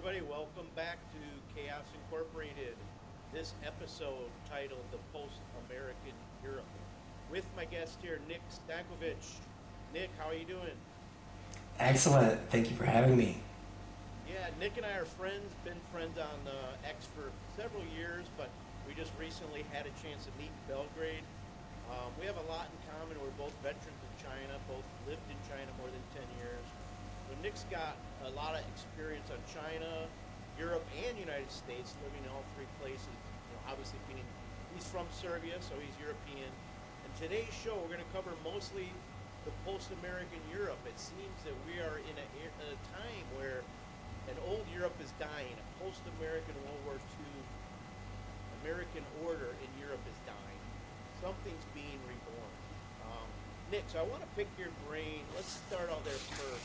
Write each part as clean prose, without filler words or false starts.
everybody. Welcome back to Chaos Incorporated. This episode titled The Post American Europe. With my guest here, Nick Stankovic. Nick, how are you doing? Excellent. Thank you for having me. Yeah, Nick and I are friends, been friends on X for several years, but we just recently had a chance to meet in Belgrade. We have a lot in common. We're both veterans of China, both lived in China more than 10 years. So Nick's got a lot of experience on China, Europe, and United States, living in all three places. Obviously being he's from Serbia, so he's European. And today's show, we're going to cover mostly the post-American Europe. It seems that we are in a time where an old Europe is dying. A post-American World War II American order in Europe is dying. Something's being reborn. Nick, so I want to pick your brain. Let's start out there first.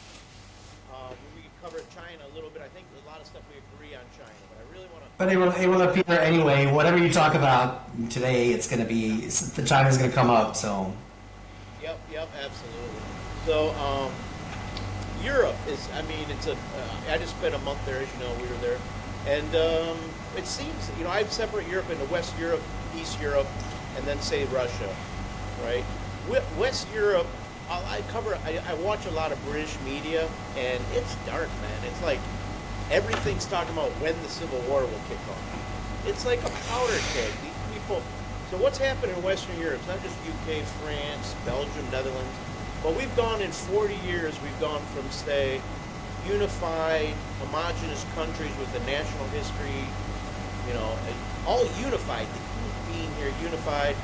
We can cover China a little bit. I think a lot of stuff we agree on China, but I really want to. But it will appear anyway. Whatever you talk about today, it's going to be the China's going to come up. So. Yep, absolutely. So, Europe is. I mean, it's a. I just spent a month there, as you know, we were there, and it seems I separate Europe into West Europe, East Europe, and then say Russia, right? West Europe. I watch a lot of British media, and it's dark, man. It's like everything's talking about when the Civil War will kick off. It's like a powder keg. These people. So what's happened in Western Europe? It's not just UK, France, Belgium, Netherlands, but we've gone in 40 years. We've gone from say unified, homogenous countries with a national history, all unified. The key being here, unified.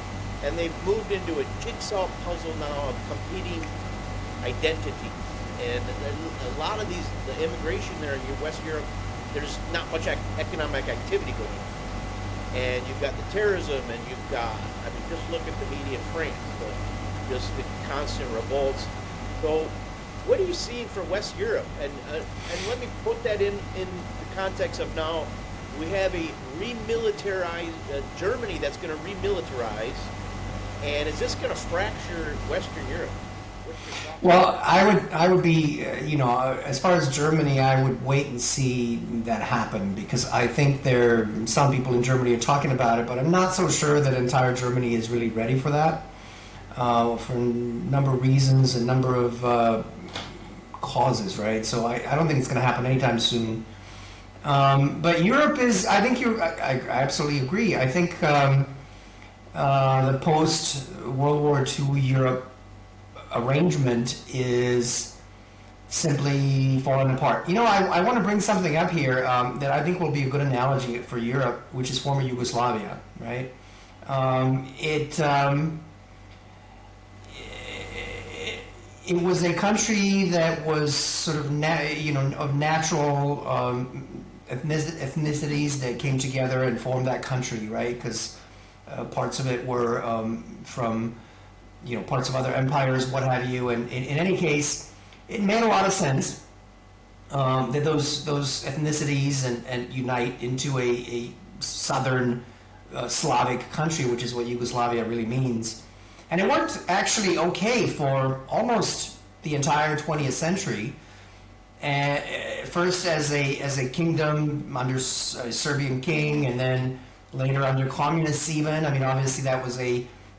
And they've moved into a jigsaw puzzle now of competing identities. And a lot of the immigration there in West Europe, there's not much economic activity going on. And you've got the terrorism, and you've got, just look at the media in France, just the constant revolts. So what are you seeing for West Europe? And let me put that in the context of now we have a remilitarized Germany that's going to remilitarize. And is this going to fracture Western Europe? Well, I would be, as far as Germany, I would wait and see that happen because I think some people in Germany are talking about it, but I'm not so sure that entire Germany is really ready for that for a number of reasons, a number of causes, right? So I don't think it's going to happen anytime soon. But Europe is, I absolutely agree. I think the post-World War II Europe arrangement is simply falling apart. I want to bring something up here that I think will be a good analogy for Europe, which is former Yugoslavia, right? It was a country that was sort of of natural ethnicities that came together and formed that country, right? Because parts of it were from parts of other empires, what have you. And in any case, it made a lot of sense that those ethnicities and unite into a southern Slavic country, which is what Yugoslavia really means. And it worked actually okay for almost the entire 20th century. First as a kingdom under a Serbian king, and then later under communists even. Obviously that was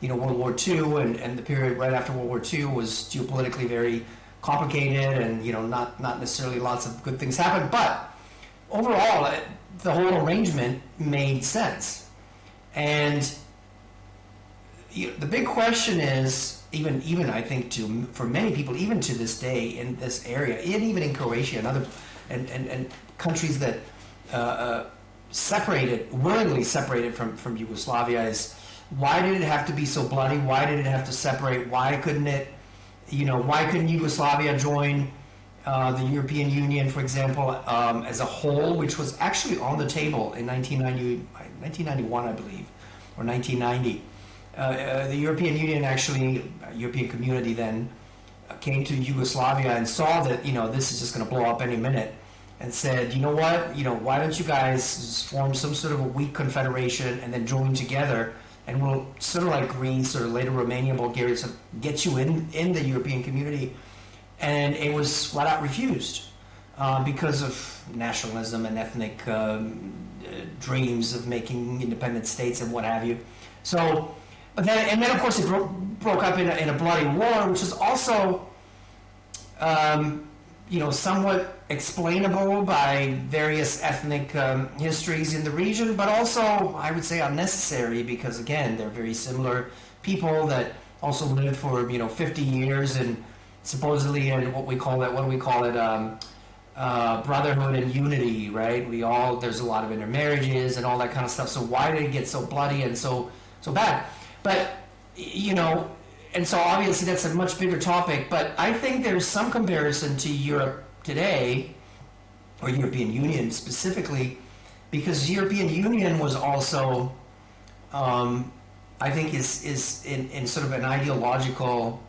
World War II, and the period right after World War II was geopolitically very complicated, and not necessarily lots of good things happened. But overall, the whole arrangement made sense. And the big question is, even I think for many people, even to this day in this area, and even in Croatia and other and countries that willingly separated from Yugoslavia, is why did it have to be so bloody? Why did it have to separate? Why couldn't Yugoslavia join the European Union, for example, as a whole, which was actually on the table in 1991, I believe, or 1990. The European Union European community then came to Yugoslavia and saw that, this is just going to blow up any minute, and said, you know what, why don't you guys form some sort of a weak confederation and then join together, and we'll sort of like Greece or later Romania, Bulgaria, get you in the European community. And it was flat out refused. because of nationalism and ethnic dreams of making independent states and what have you. So, but then, and then of course it broke up in a bloody war, which is also, somewhat explainable by various ethnic histories in the region, but also I would say unnecessary because again they're very similar people that also lived for 50 years and supposedly in what do we call it brotherhood and unity, right? There's a lot of intermarriages and all that kind of stuff. So why did it get so bloody and so bad? But and so obviously that's a much bigger topic. But I think there's some comparison to Europe today, or European Union specifically, because European Union was also, I think, is in sort of an ideological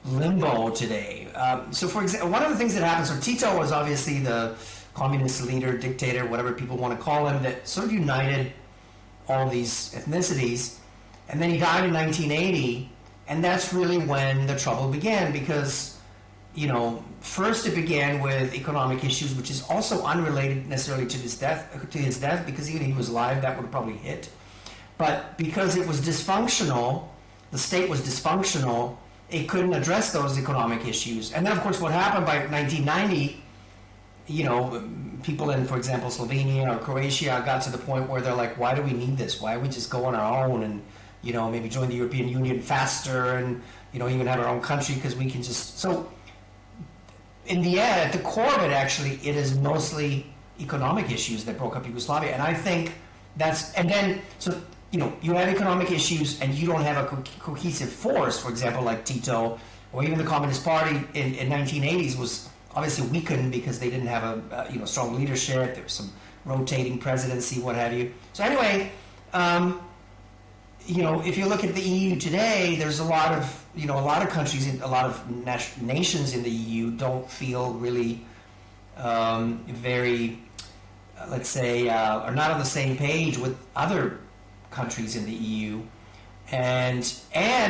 limbo today. So, for example, one of the things that happened, so Tito was obviously the communist leader, dictator, whatever people want to call him, that sort of united all these ethnicities. And then he died in 1980, and that's really when the trouble began because, first it began with economic issues, which is also unrelated necessarily to his death, because even if he was alive, that would have probably hit. But because it was dysfunctional, the state was dysfunctional, it couldn't address those economic issues. And then, of course, what happened by 1990, people in, for example, Slovenia or Croatia got to the point where they're like, why do we need this? Why don't we just go on our own and, maybe join the European Union faster and, even have our own country because we can just... So, in the end, at the core of it, actually, it is mostly economic issues that broke up Yugoslavia. And I think that's... And then, so... you have economic issues and you don't have a cohesive force, for example, like Tito, or even the Communist Party in 1980s was obviously weakened because they didn't have a strong leadership. There was some rotating presidency, what have you. So anyway, if you look at the EU today, there's a lot of countries, a lot of nations in the EU don't feel really very, let's say, are not on the same page with other countries in the EU, and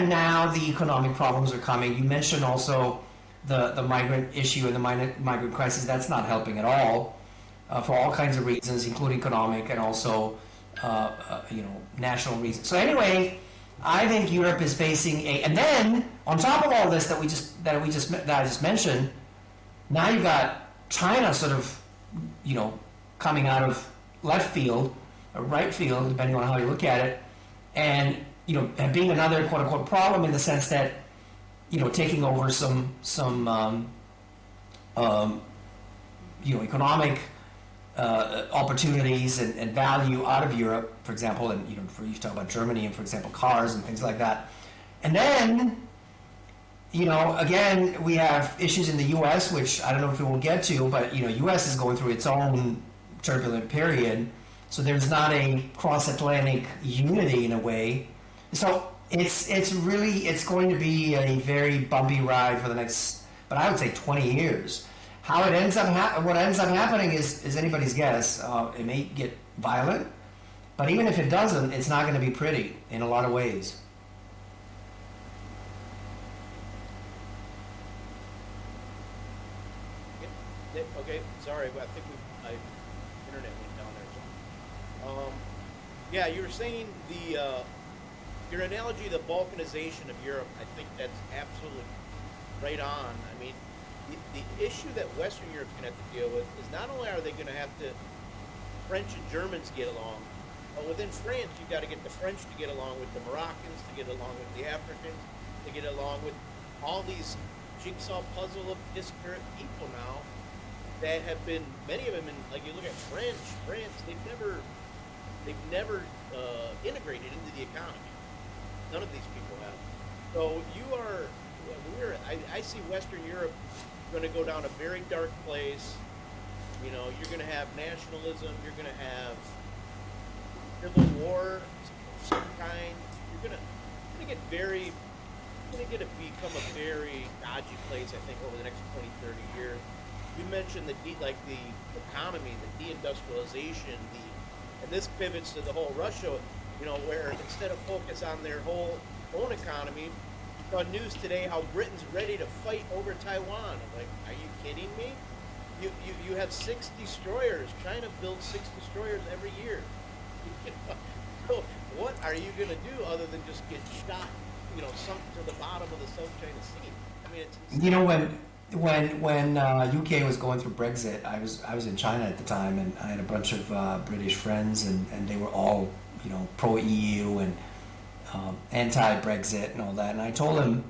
now the economic problems are coming. You mentioned also the migrant issue and the migrant crisis. That's not helping at all for all kinds of reasons, including economic and also national reasons. So anyway, I think Europe is facing and then on top of all this that I just mentioned, now you've got China sort of coming out of left field or right field, depending on how you look at it, and being another quote unquote problem in the sense that taking over some economic opportunities and value out of Europe, for example, and for you to talk about Germany and for example cars and things like that, and then again we have issues in the U.S. which I don't know if we will get to, but U.S. is going through its own turbulent period. So there's not a cross-Atlantic unity in a way. So it's going to be a very bumpy ride for the next, but I would say 20 years. How it ends up, what ends up happening is anybody's guess. It may get violent, but even if it doesn't, it's not going to be pretty in a lot of ways. Okay, sorry, I think my internet went down there. Yeah, you were saying your analogy of the Balkanization of Europe, I think that's absolutely right on. I mean, the issue that Western Europe's going to have to deal with is not only are they going to have to French and Germans get along, but within France you've got to get the French to get along with the Moroccans, to get along with the Africans, to get along with all these jigsaw puzzle of disparate people now that have been, many of them, like you look at France, they've never integrated into the economy. None of these people have. So I see Western Europe going to go down a very dark place. You're going to have nationalism. You're going to have civil war of some kind. You're going to get become a very dodgy place, I think, over the next 20, 30 years. You mentioned the economy, the deindustrialization, and this pivots to the whole Russia, where instead of focus on their own economy, you saw news today how Britain's ready to fight over Taiwan. I'm like, are you kidding me? you have six destroyers. China builds six destroyers every year. You know? So what are you going to do other than just get shot? Sunk to the bottom of the South China Sea. I mean, it's You know, insane. when UK was going through Brexit, I was in China at the time, and I had a bunch of British friends, and they were all pro EU and anti Brexit and all that. And I told them,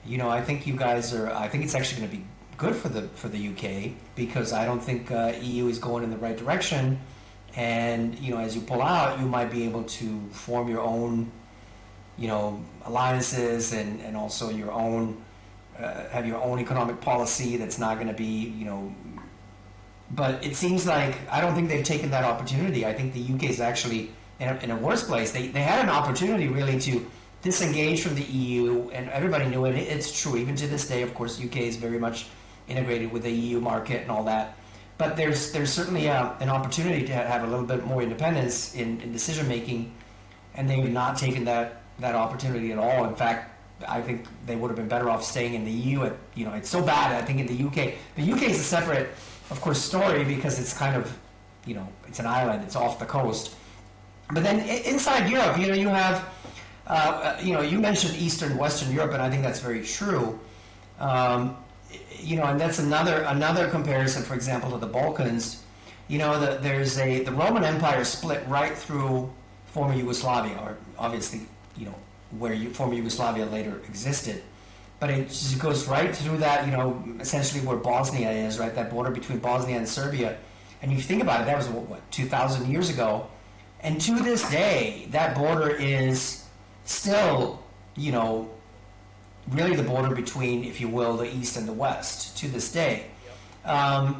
I think you guys are. I think it's actually going to be good for the UK because I don't think EU is going in the right direction. And as you pull out, you might be able to form your own, alliances and also your own have your own economic policy that's not going to be. But it seems like I don't think they've taken that opportunity. I think the UK is actually in a worse place. They had an opportunity really to disengage from the EU, and everybody knew it. It's true even to this day. Of course, UK is very much integrated with the EU market and all that. But there's certainly an opportunity to have a little bit more independence in decision making, and they've not taken that opportunity at all. In fact, I think they would have been better off staying in the EU. It's so bad. I think in the UK, is a separate, of course, story because it's kind of, it's an island. It's off the coast. But then inside Europe, you have, you mentioned Eastern, Western Europe, and I think that's very true. And that's another comparison, for example, to the Balkans. The Roman Empire split right through former Yugoslavia, or obviously, where former Yugoslavia later existed. But it just goes right through that, essentially where Bosnia is, right? That border between Bosnia and Serbia. And you think about it, that was, 2,000 years ago. And to this day, that border is still, really the border between, if you will, the East and the West to this day. Yep.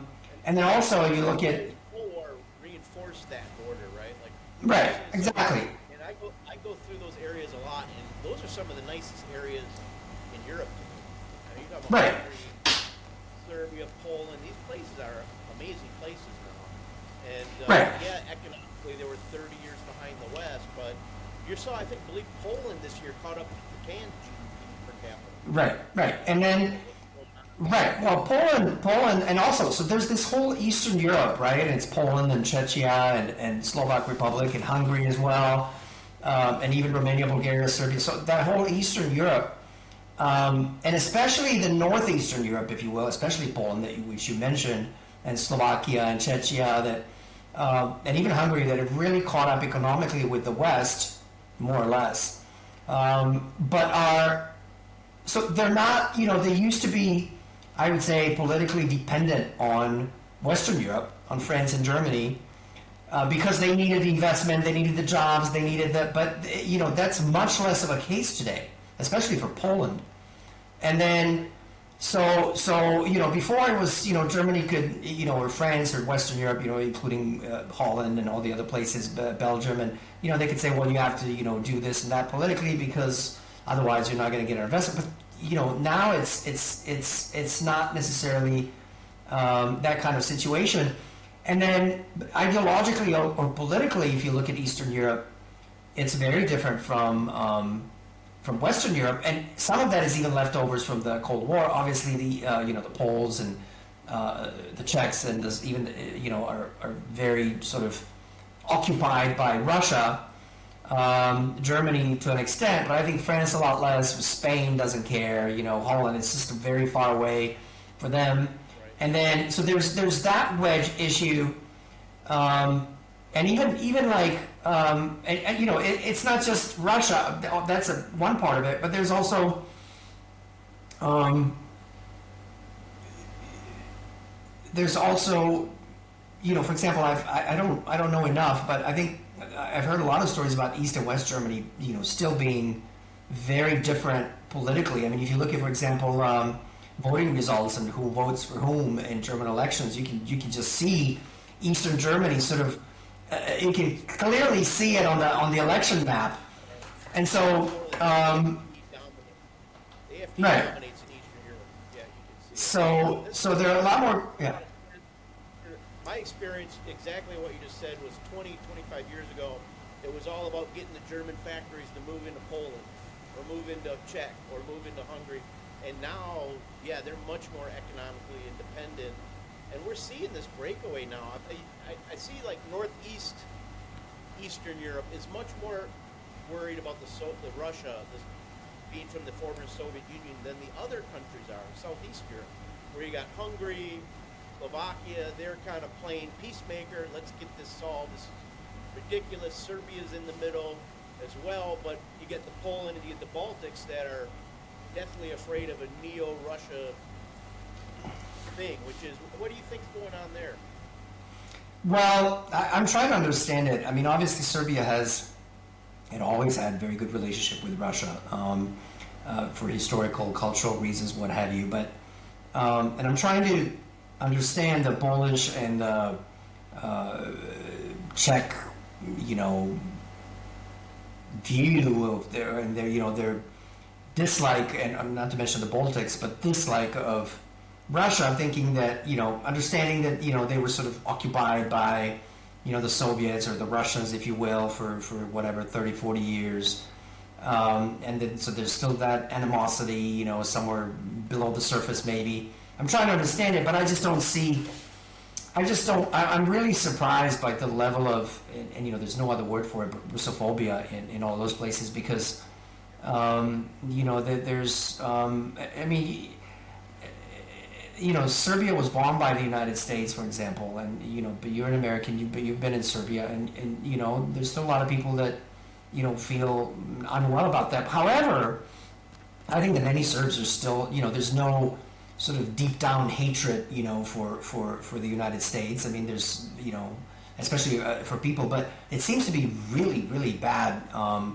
And then also you look at... Cold War reinforced that border, right? Like, Right, exactly. And I go through those areas a lot, and those are some of the nicest areas in Europe to me. I mean, you talk about Right. Hungary, Serbia, Poland. These places are amazing places now. And Right. yeah, economically they were 30 years behind the West, but I believe Poland this year caught up to Japan GDP per capita. Right. And then... Right. Well, Poland, and also, so there's this whole Eastern Europe, right? And it's Poland and Czechia and Slovak Republic and Hungary as well, and even Romania, Bulgaria, Serbia. So that whole Eastern Europe, and especially the Northeastern Europe, if you will, especially Poland, which you mentioned, and Slovakia and Czechia, and even Hungary, that have really caught up economically with the West, more or less, so they're not, they used to be, I would say, politically dependent on Western Europe, on France and Germany, because they needed the investment, they needed the jobs, they needed but that's much less of a case today, especially for Poland. And then, so before it was, Germany could, or France or Western Europe, including Holland and all the other places, Belgium, and, they could say, well, you have to, do this and that politically because otherwise you're not going to get an investment. But now it's not necessarily that kind of situation. And then ideologically or politically, if you look at Eastern Europe, it's very different from Western Europe, and some of that is even leftovers from the Cold War. Obviously, the Poles and the Czechs and even are very sort of occupied by Russia. Germany to an extent, but I think France a lot less. Spain doesn't care. Holland is just very far away for them. Right. And then so there's that wedge issue, and even like it's not just Russia. That's one part of it, but there's also for example, I don't know enough, but I think I've heard a lot of stories about East and West Germany, still being very different politically. I mean, if you look at, for example, voting results and who votes for whom in German elections, you can just see Eastern Germany sort of. You can clearly see it on the election map, and so. The AfD Right. dominates in Eastern Europe. Yeah, you can see it. So there are a lot more. Yeah. My experience, exactly what you just said, was 20, 25 years ago. It was all about getting the German factories to move into Poland or move into Czech or move into Hungary. And now, yeah, they're much more economically independent. and we're seeing this breakaway now. I see like Eastern Europe is much more worried about the Russia, being from the former Soviet Union, than the other countries are in Southeast Europe, where you got Hungary, Slovakia. They're kind of playing peacemaker. Let's get this solved. This is ridiculous. Serbia's in the middle as well, but you get the Poland and you get the Baltics that are definitely afraid of a neo-Russia thing. Which is, what do you think's going on there? Well, I'm trying to understand it. I mean, obviously, Serbia has and always had a very good relationship with Russia for historical, cultural reasons, what have you. But and I'm trying to understand the Polish and Czech, you know, view of their you know their dislike, and not to mention the Baltics, but dislike of Russia. I'm thinking that, you know, understanding that, you know, they were sort of occupied by, you know, the Soviets or the Russians, if you will, for whatever 30, 40 years, and then so there's still that animosity, you know, somewhere below the surface maybe. I'm trying to understand it, but I just don't see. I'm really surprised by the level of, and you know, there's no other word for it, but Russophobia in all those places, because, you know, there's, I mean, you know, Serbia was bombed by the United States, for example, and, you know, but you're an American, you've been in Serbia, and you know, there's still a lot of people that, you know, feel unwell about that. However, I think that many Serbs are still, you know, there's no sort of deep down hatred, you know, for the United States. I mean, there's, you know, especially for people, but it seems to be really, really bad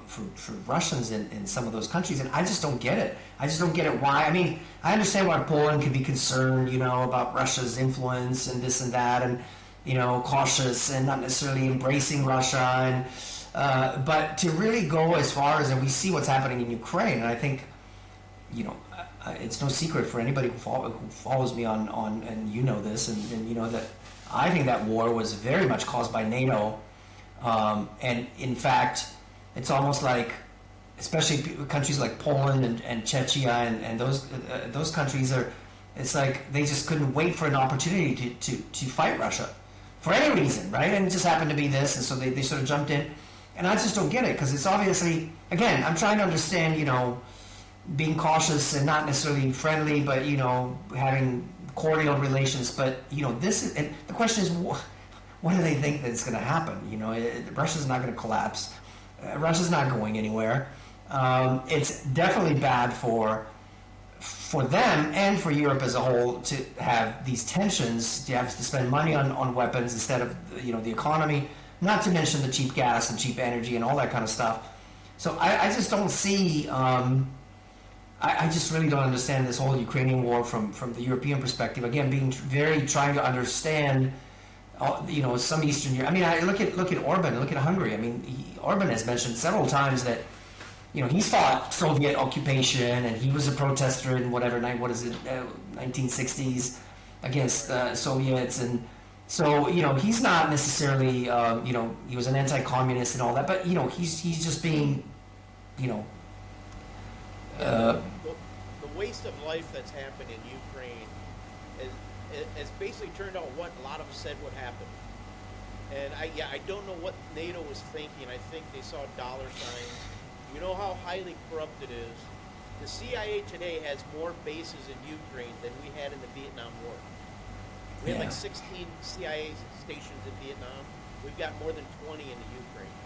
for Russians in some of those countries, and I just don't get it. I just don't get it why. I mean, I understand why Poland could be concerned, you know, about Russia's influence and this and that, and, you know, cautious and not necessarily embracing Russia, and but to really go as far as, and we see what's happening in Ukraine, and I think, you know, it's no secret for anybody who follows me on and you know this, and you know that I think that war was very much caused by NATO, and in fact, it's almost like, especially countries like Poland and Czechia and those countries are, it's like they just couldn't wait for an opportunity to fight Russia for any reason, right? And it just happened to be this, and so they sort of jumped in, and I just don't get it, because it's obviously, again, I'm trying to understand, you know, being cautious and not necessarily friendly, but, you know, having cordial relations, but, you know, this is, and the question is, what do they think that's going to happen? You know, Russia's not going to collapse. Russia's not going anywhere. It's definitely bad for them and for Europe as a whole to have these tensions, to have to spend money on weapons instead of, you know, the economy, not to mention the cheap gas and cheap energy and all that kind of stuff. So I just don't see, I just really don't understand this whole Ukrainian war from the European perspective. Again, being trying to understand, you know, some Eastern Europe. I mean, I look at Orban, look at Hungary. I mean, Orban has mentioned several times that, you know, he's fought Soviet occupation and he was a protester in whatever 1960s against Soviets, and so, you know, he's not necessarily, you know, he was an anti-communist and all that, but, you know, he's just being, you know. The waste of life that's happened in Ukraine has basically turned out what a lot of us said would happen. And I don't know what NATO was thinking. I think they saw dollar signs. You know how highly corrupt it is. The CIA today has more bases in Ukraine than we had in the Vietnam War. We had like 16 CIA stations in Vietnam. We've got more than 20 in the Ukraine.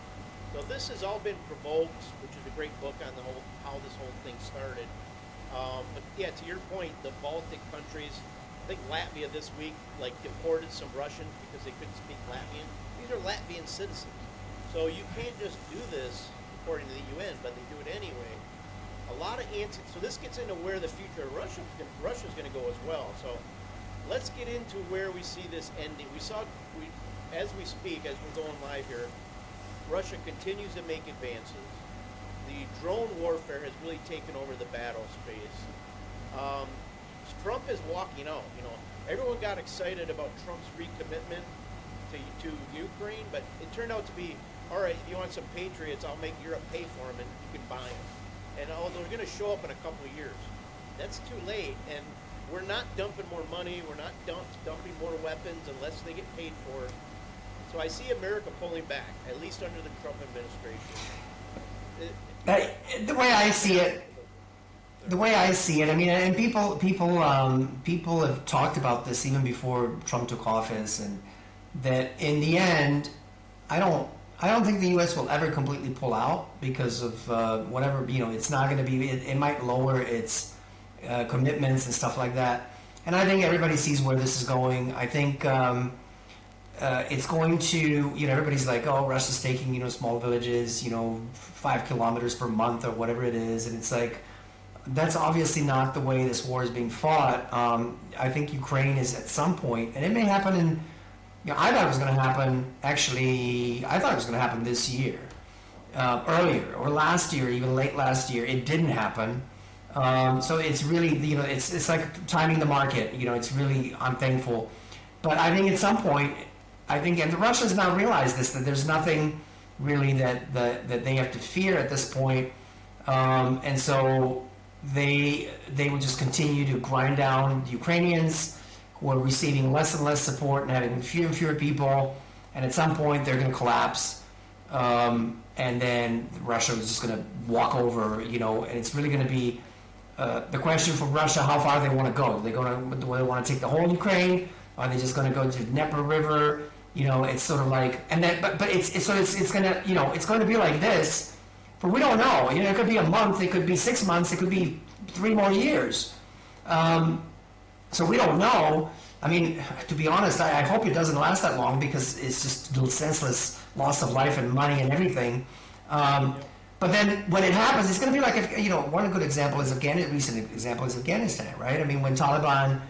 So this has all been provoked, which is a great book on the whole how this whole thing started. But yeah, to your point, the Baltic countries, I think Latvia this week like deported some Russians because they couldn't speak Latvian. These are Latvian citizens. So you can't just do this according to the UN, but they do it anyway. A lot of so this gets into where the future of Russia's going to go as well. So let's get into where we see this ending. As we speak, as we're going live here, Russia continues to make advances. The drone warfare has really taken over the battle space. Trump is walking out. You know, everyone got excited about Trump's recommitment to Ukraine, but it turned out to be, all right, if you want some patriots, I'll make Europe pay for them and you can buy them. And they're going to show up in a couple of years. That's too late. And we're not dumping more money. We're not dumping more weapons unless they get paid for. So I see America pulling back, at least under the Trump administration. The way I see it, I mean, and people have talked about this even before Trump took office, and that in the end, I don't think the U.S. will ever completely pull out because of whatever, it's not going to be. It might lower its commitments and stuff like that. And I think everybody sees where this is going. I think it's going to, everybody's like, oh, Russia's taking, small villages, 5 kilometers per month or whatever it is, and it's like, that's obviously not the way this war is being fought. I think Ukraine is at some point, and it may happen in. I thought it was going to happen. Actually, I thought it was going to happen this year, earlier or last year, even late last year. It didn't happen. So it's really, it's like timing the market. It's really, I'm thankful, but I think at some point, and the Russians now realize this, that there's nothing really that they have to fear at this point, and so they will just continue to grind down the Ukrainians, who are receiving less and less support and having fewer and fewer people, and at some point they're going to collapse, and then Russia is just going to walk over, and it's really going to be the question for Russia, how far they want to go. Do they want to take the whole Ukraine? Are they just going to go to the Dnieper River? It's sort of like, and then, but it's going to, it's going to be like this, but we don't know. It could be a month, it could be 6 months, it could be 3 more years. So we don't know. I mean, to be honest, I hope it doesn't last that long, because it's just a senseless loss of life and money and everything. But then when it happens, it's going to be like, one good example is recent example is Afghanistan, right? I mean, when Taliban,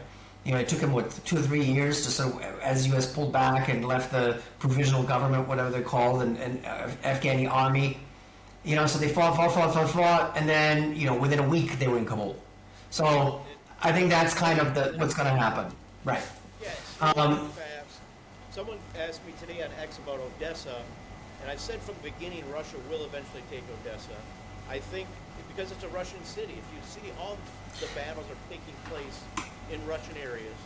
it took them, 2 or 3 years to sort of, as the U.S. pulled back and left the provisional government, whatever they're called, and Afghani army, so they fought, and then, within a week they were in Kabul. So I think that's kind of what's going to happen, right? Yes. Someone asked me today on X about Odessa, and I've said from the beginning Russia will eventually take Odessa. I think because it's a Russian city, if you see all the battles are taking place in Russian areas,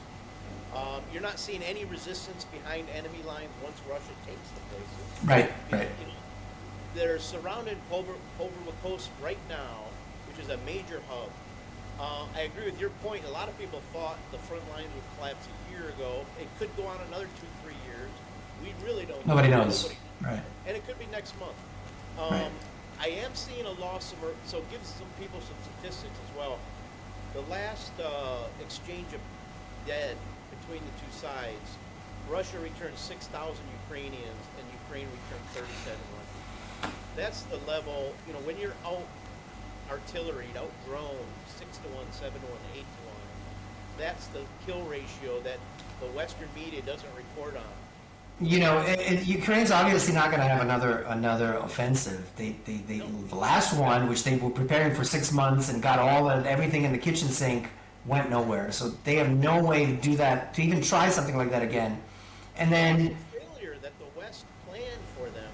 you're not seeing any resistance behind enemy lines once Russia takes the places. Right. They're surrounded Pulverlikos right now, which is a major hub. I agree with your point. A lot of people thought the front lines would collapse a year ago. It could go on another 2-3 years. We really don't know. Nobody knows. Right. And it could be next month. Right. I am seeing a loss of, so give some people some statistics as well. The last exchange of dead between the two sides, Russia returned 6,000 Ukrainians and Ukraine returned 37 Russians. That's the level, when you're out artillery, out drone, 6-1, 7-1, 8-1, that's the kill ratio that the Western media doesn't report on. Ukraine's obviously not going to have another offensive. They the last one, which they were preparing for 6 months and got everything in the kitchen sink, went nowhere. So they have no way to do that, to even try something like that again. And then failure that the West planned for them,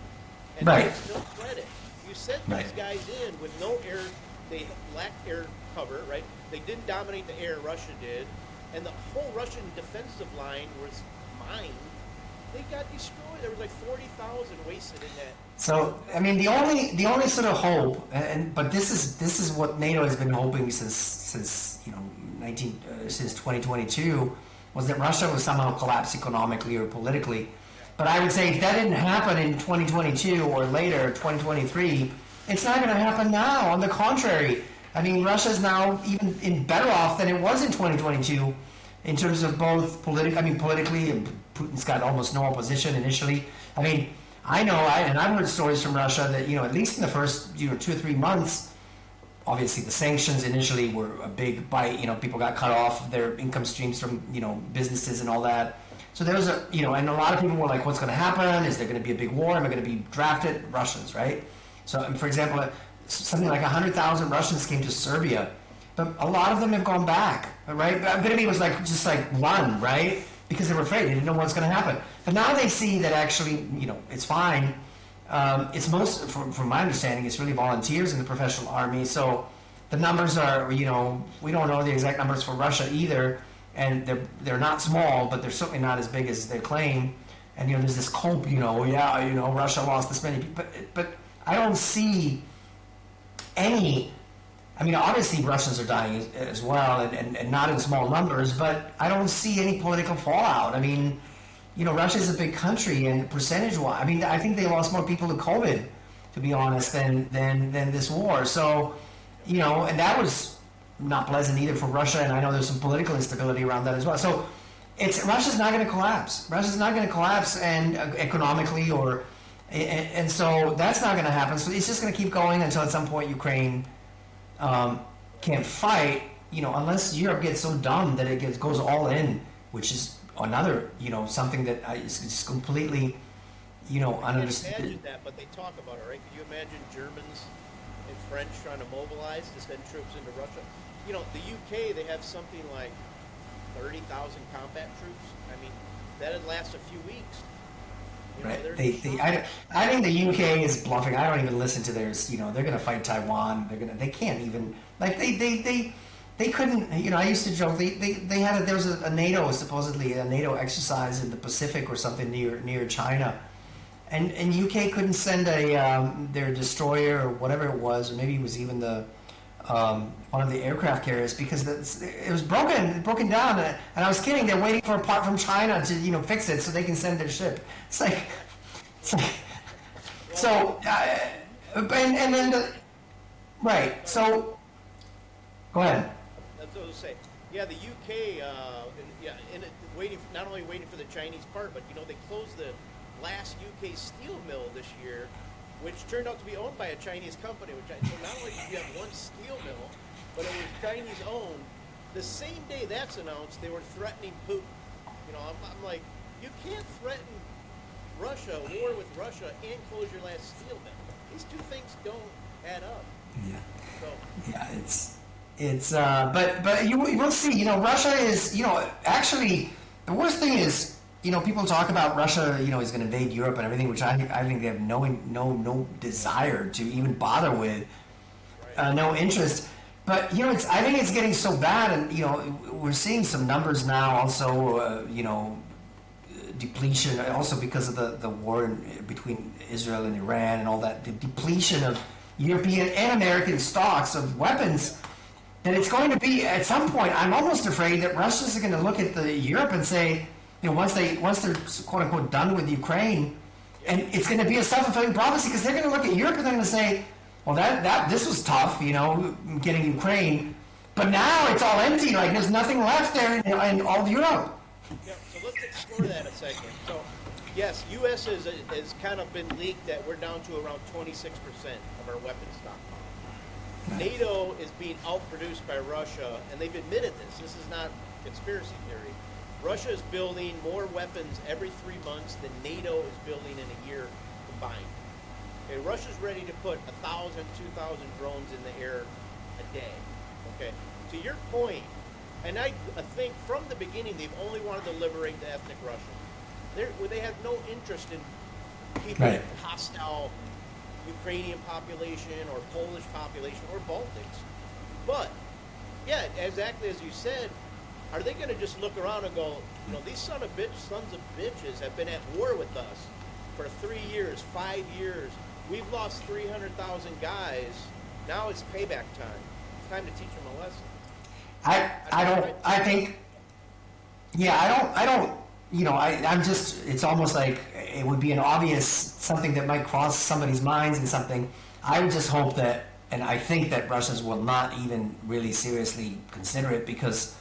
and there's no credit. You sent these guys in with no air. They lacked air cover, right? They didn't dominate the air. Russia did, and the whole Russian defensive line was mined. They got destroyed. There was like 40,000 wasted in that. So I mean, the only sort of hope, but this is what NATO has been hoping since 2022, was that Russia would somehow collapse economically or politically. But I would say if that didn't happen in 2022 or later, 2023, it's not going to happen now. On the contrary, I mean, Russia's now even better off than it was in 2022 in terms of both politically, and Putin's got almost no opposition initially. I mean, I've heard stories from Russia that, at least in the first 2 or 3 months, obviously the sanctions initially were a big bite. People got cut off their income streams from, businesses and all that. So there was and a lot of people were like, what's going to happen? Is there going to be a big war? Am I going to be drafted? Russians, right? So, for example, something like 100,000 Russians came to Serbia, but a lot of them have gone back, right? But it was just like run, right? Because they were afraid. They didn't know what's going to happen. But now they see that actually, it's fine. It's from my understanding, it's really volunteers in the professional army. So the numbers are, we don't know the exact numbers for Russia either, and they're not small, but they're certainly not as big as they claim. And there's this cope, Russia lost this many, but I don't see any. I mean, obviously Russians are dying as well, and not in small numbers, but I don't see any political fallout. I mean, Russia is a big country, and percentage-wise, I mean, I think they lost more people to COVID, to be honest, than this war. So, and that was not pleasant either for Russia, and I know there's some political instability around that as well. So, Russia's not going to collapse. Russia's not going to collapse, and economically, and so that's not going to happen. So it's just going to keep going until at some point Ukraine can't fight, unless Europe gets so dumb that it goes all in, which is another, something that is just completely, ununderstood. Imagine that, but they talk about it, right? Can you imagine Germans and French trying to mobilize to send troops into Russia? The UK, they have something like 30,000 combat troops. I mean, that'd last a few weeks. Right. I think the UK is bluffing. I don't even listen to theirs. They're going to fight Taiwan. They can't even, like, they couldn't, I used to joke, there was a NATO, supposedly a NATO exercise in the Pacific or something near China. And UK couldn't send their destroyer or whatever it was, or maybe it was even one of the aircraft carriers, because it was broken down. And I was kidding, they're waiting for a part from China to, fix it so they can send their ship. It's like so, and then right, so, go ahead. That's what I was saying. Yeah, the UK, not only waiting for the Chinese part, but they closed the last UK steel mill this year, which turned out to be owned by a Chinese company. So not only did you have one steel mill, but it was Chinese owned. The same day that's announced, they were threatening Putin. I'm like, you can't threaten Russia, war with Russia, and close your last steel mill. These two things don't add up. Yeah. So. Yeah, but you will see. Russia is. Actually, the worst thing is. People talk about Russia. Is going to invade Europe and everything, which I think they have no desire to even bother with, no interest. But I think it's getting so bad, and we're seeing some numbers now. Also, depletion. Also because of the war between Israel and Iran and all that. The depletion of European and American stocks of weapons. That it's going to be at some point. I'm almost afraid that Russians are going to look at Europe and say. Once they're quote unquote done with Ukraine, and it's going to be a self-fulfilling prophecy, because they're going to look at Europe and they're going to say, well, this was tough, getting Ukraine, but now it's all empty. Like there's nothing left there in all of Europe. Yeah, so let's explore that a second. So, yes, U.S. has kind of been leaked that we're down to around 26% of our weapons stockpile. NATO is being outproduced by Russia, and they've admitted this. This is not conspiracy theory. Russia is building more weapons every 3 months than NATO is building in a year combined. Okay, Russia's ready to put 1,000, 2,000 drones in the air a day. Okay, to your point, and I think from the beginning they've only wanted to liberate the ethnic Russians. They have no interest in keeping right. hostile Ukrainian population or Polish population or Baltics. But yeah, exactly as you said. Are they going to just look around and go, these sons of bitches have been at war with us for 3 years, 5 years. We've lost 300,000 guys. Now it's payback time. It's time to teach them a lesson. I'm just, it's almost like it would be an obvious something that might cross somebody's minds and something. I would just hope that, and I think that Russians will not even really seriously consider it, because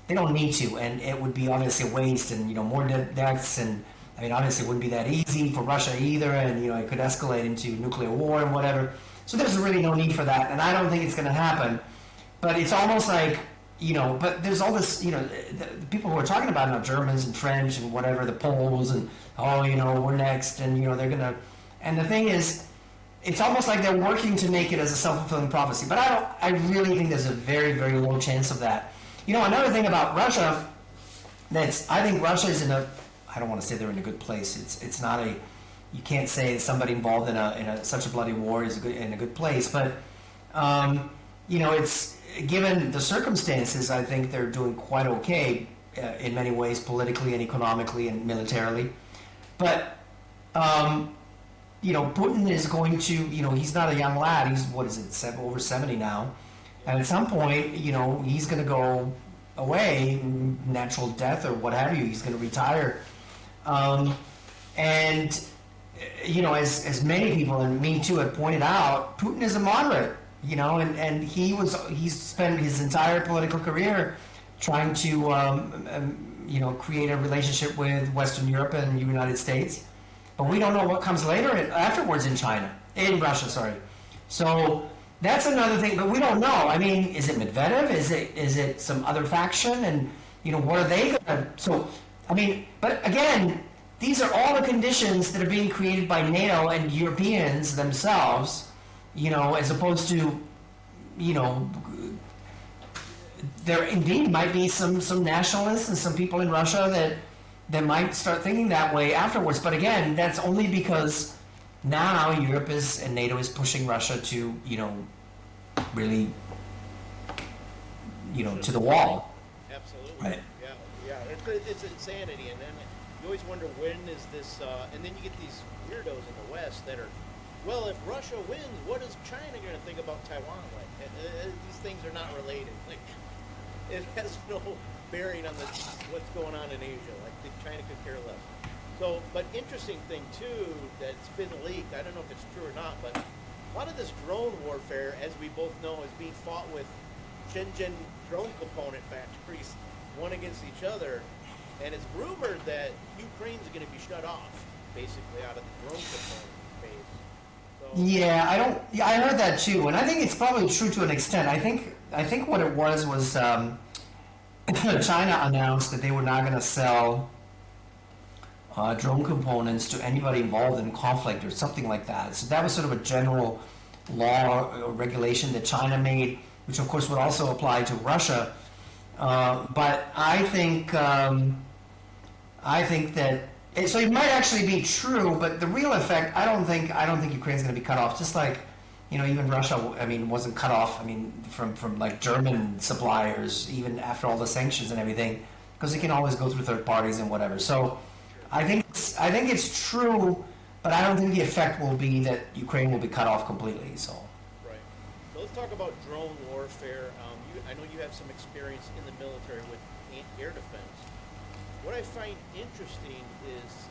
they don't need to, and it would be obviously a waste, and more deaths, and I mean obviously it wouldn't be that easy for Russia either, and it could escalate into nuclear war and whatever. So there's really no need for that, and I don't think it's going to happen. But it's almost like but there's all this the people who are talking about it now, Germans and French and whatever, the Poles, and we're next, and they're gonna. And the thing is, it's almost like they're working to make it as a self-fulfilling prophecy. But I really think there's a very, very low chance of that. Another thing about Russia, I think Russia is I don't want to say they're in a good place. It's not you can't say somebody involved in such a bloody war is in a good place. But, it's given the circumstances, I think they're doing quite okay in many ways, politically and economically and militarily. But Putin is going to, he's not a young lad. He's, what is it, over 70 now. And at some point, he's going to go away, natural death or what have you. He's going to retire. And, as many people, and me too, have pointed out, Putin is a moderate, and he's spent his entire political career trying to, create a relationship with Western Europe and the United States. But we don't know what comes afterwards in Russia, sorry. So that's another thing, but we don't know. I mean, is it Medvedev? Is it some other faction? And, what are they going to... So, but again, these are all the conditions that are being created by NATO and Europeans themselves, as opposed to, there indeed might be some nationalists and some people in Russia that might start thinking that way afterwards. But again, that's only because now Europe and NATO is pushing Russia to, really, to the wall. Absolutely. Right. Yeah. It's insanity. And then you always wonder, when is this, and then you get these weirdos in the West that are, well, if Russia wins, what is China going to think about Taiwan? These things are not related. It has no bearing on what's going on in Asia. China could care less. So, but interesting thing too, that's been leaked, I don't know if it's true or not, but a lot of this drone warfare, as we both know, is being fought with Shenzhen drone component factories, one against each other. And it's rumored that Ukraine's going to be shut off, basically, out of the drone component phase. So, yeah, I heard that too, and I think it's probably true to an extent. I think what it was China announced that they were not going to sell drone components to anybody involved in conflict or something like that. So that was sort of a general law or regulation that China made, which of course would also apply to Russia. But I think that so it might actually be true, but the real effect, I don't think Ukraine's going to be cut off. Just like even Russia, wasn't cut off. From like German suppliers, even after all the sanctions and everything, because it can always go through third parties and whatever. So I think it's true, but I don't think the effect will be that Ukraine will be cut off completely. So. Right. So let's talk about drone warfare. I know you have some experience in the military with air defense. What I find interesting is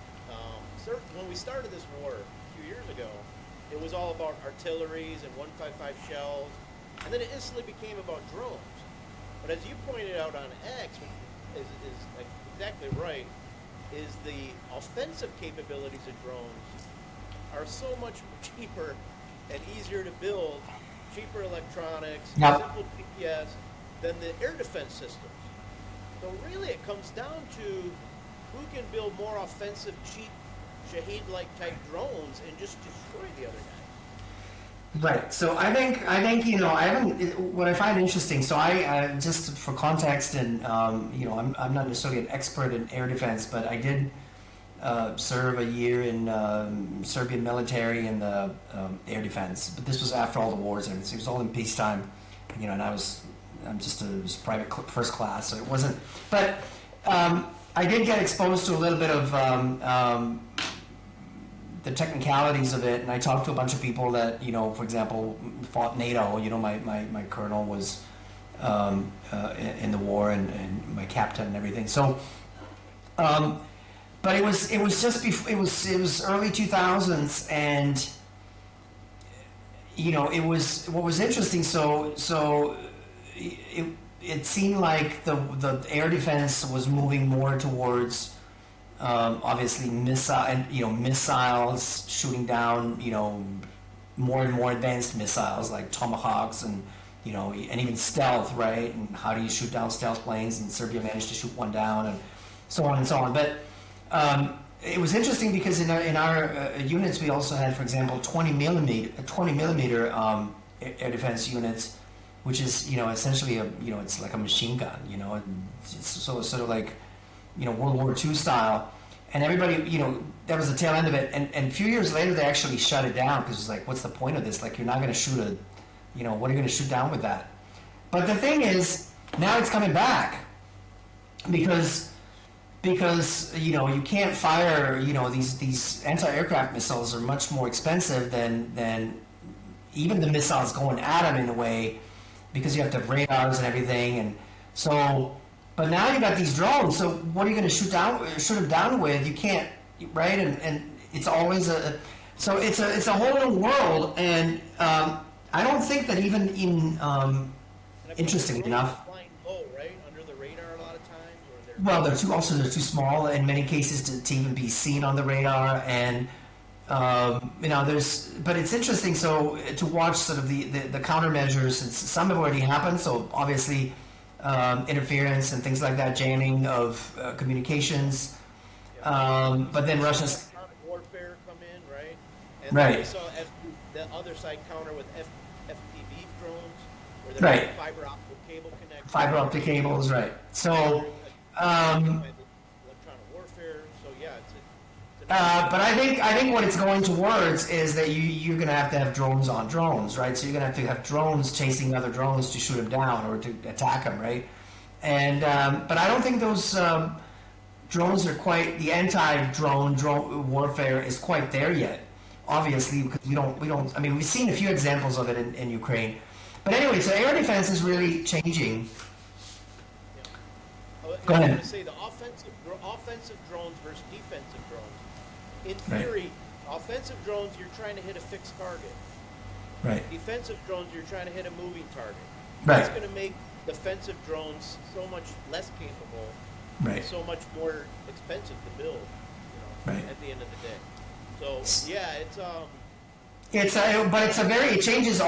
when we started this war a few years ago, it was all about artilleries and 155 shells, and then it instantly became about drones. But as you pointed out on X, is exactly right, is the offensive capabilities of drones are so much cheaper and easier to build, cheaper electronics, simple GPS, than the air defense systems. So really it comes down to who can build more offensive, cheap, Shaheed-like type drones and just destroy the other guys. Right. So I think I haven't. What I find interesting. So I just for context, and I'm not necessarily an expert in air defense, but I did serve a year in Serbian military in the air defense. But this was after all the wars, and it was all in peacetime. And I'm just a private first class, so it wasn't. But I did get exposed to a little bit of the technicalities of it, and I talked to a bunch of people that, for example, fought NATO. My colonel was in the war, and my captain and everything. So, but it was just before, it was early 2000s, and it was what was interesting. So it seemed like the air defense was moving more towards. Obviously, missiles shooting down, more and more advanced missiles like Tomahawks, and and even stealth, right? And how do you shoot down stealth planes? And Serbia managed to shoot one down, and so on and so on. But it was interesting because in our units we also had, for example, 20 millimeter air defense units, which is essentially it's like a machine gun. It's sort of like. World War II style, and everybody, that was the tail end of it. And a few years later, they actually shut it down because it's like, what's the point of this? Like, you're not going to shoot what are you going to shoot down with that? But the thing is, now it's coming back because you can't fire these anti-aircraft missiles are much more expensive than even the missiles going at them in a way, because you have to have radars and everything. And so, but now you got these drones, so what are you going to shoot them down with? You can't, right? And it's always so it's a whole new world. And I don't think that even in And I believe interesting the drones enough. are flying low, right, under the radar a lot of times, or they're Well, they're too small in many cases to even be seen on the radar. And but it's interesting. So to watch sort of the countermeasures, some have already happened. So obviously, interference and things like that, jamming of communications. But then Russia's electronic warfare come in, right? And then right, we saw the other side counter with FPV drones, where they're right, fiber optic cable connected. fiber optic cables, right. So, Electronic warfare. So yeah, it's an but I think what it's going towards is that you're going to have drones on drones, right? So you're going to have drones chasing other drones to shoot them down or to attack them, right? And but I don't think those drones are quite, the anti-drone drone warfare is quite there yet. Obviously, because we don't. I mean, we've seen a few examples of it in Ukraine. But anyway, so air defense is really changing. I was Go ahead. going to say the offensive drones versus defensive drones. In Right. theory, offensive drones, you're trying to hit a fixed target. Right. Defensive drones, you're trying to hit a moving target. Right. That's going to make defensive drones so much less capable, Right. so much more expensive to build. Right. At the end of the day. So yeah, It changes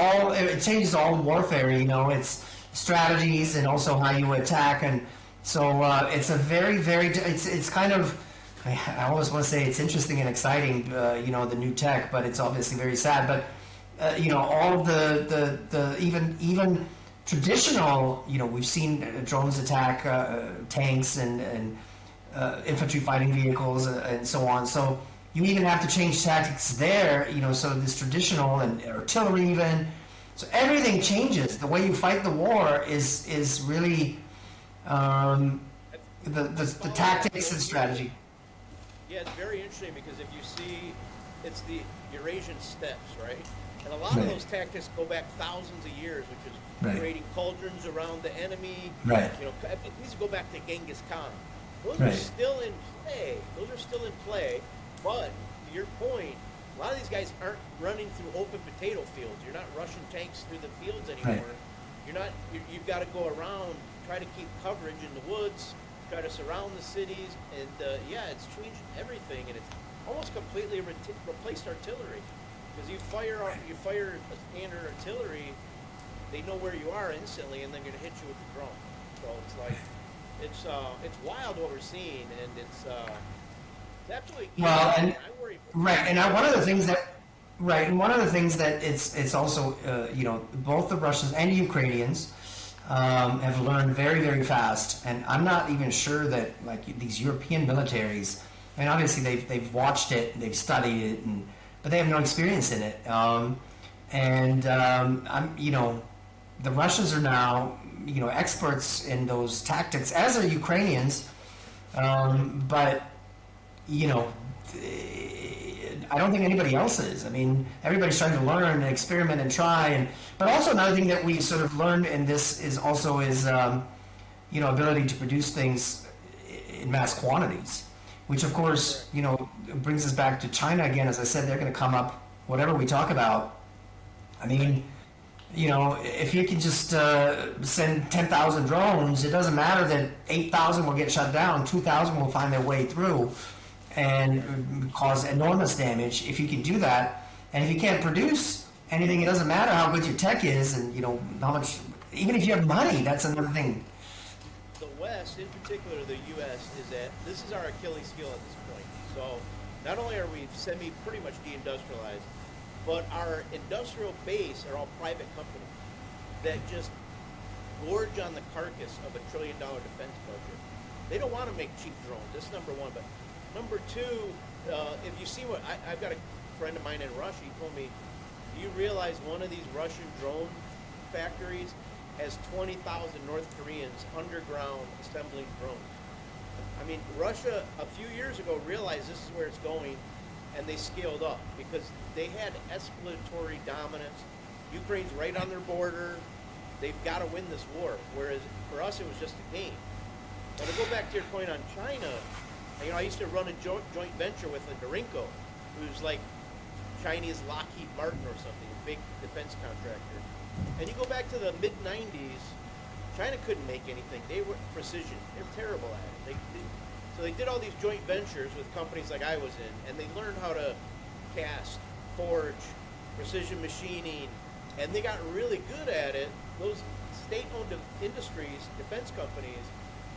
all warfare. It's strategies and also how you attack, and so it's a very it's kind of, I always want to say it's interesting and exciting, the new tech, but it's obviously very sad. But all of the even traditional, we've seen drones attack tanks and infantry fighting vehicles and so on. So you even have to change tactics there, so this traditional and artillery even. So everything changes. The way you fight the war is really the tactics and strategy. yeah, it's very interesting because if you see, it's the Eurasian steppes, right? And a lot of Right. those tactics go back thousands of years, which is Right. creating cauldrons around the enemy. Right. These go back to Genghis Khan. Those Right. are still in play. But to your point, a lot of these guys aren't running through open potato fields. You're not rushing tanks through the fields anymore. Right. You've got to go around, try to keep coverage in the woods, try to surround the cities, and it's changed everything, and it's almost completely replaced artillery. Because you fire a standard artillery, they know where you are instantly, and they're going to hit you with the drone. So it's like it's wild what we're seeing, and it's absolutely. Well, and I worry. right, and one of the things that it's also both the Russians and Ukrainians have learned very very fast, and I'm not even sure that like these European militaries, and obviously they've watched it, they've studied it, but they have no experience in it, the Russians are now experts in those tactics, as are Ukrainians, but I don't think anybody else is. I mean, everybody's trying to learn and experiment and try, but also another thing that we sort of learned in this is ability to produce things in mass quantities, which of course brings us back to China again. As I said, they're going to come up whatever we talk about. I mean, if you can just send 10,000 drones, it doesn't matter that 8,000 will get shut down, 2,000 will find their way through and cause enormous damage. If you can do that, and if you can't produce anything, it doesn't matter how good your tech is, and how much. Even if you have money, that's another thing. The West, in particular the U.S., is that this is our Achilles heel at this point. So not only are we pretty much deindustrialized, but our industrial base are all private companies that just gorge on the carcass of $1 trillion defense budget. They don't want to make cheap drones. That's number one. But number two, if you see what I've got a friend of mine in Russia. He told me, do you realize one of these Russian drone factories has 20,000 North Koreans underground assembling drones. I mean, Russia a few years ago realized this is where it's going, and they scaled up because they had escalatory dominance. Ukraine's right on their border. They've got to win this war. Whereas for us, it was just a game. But to go back to your point on China, I used to run a joint venture with a Dorinko, who's like Chinese Lockheed Martin or something, a big defense contractor. And you go back to the mid '90s, China couldn't make anything. They were precision. They're terrible at it. So they did all these joint ventures with companies like I was in, and they learned how to cast, forge, precision machining, and they got really good at it. Those state-owned industries, defense companies,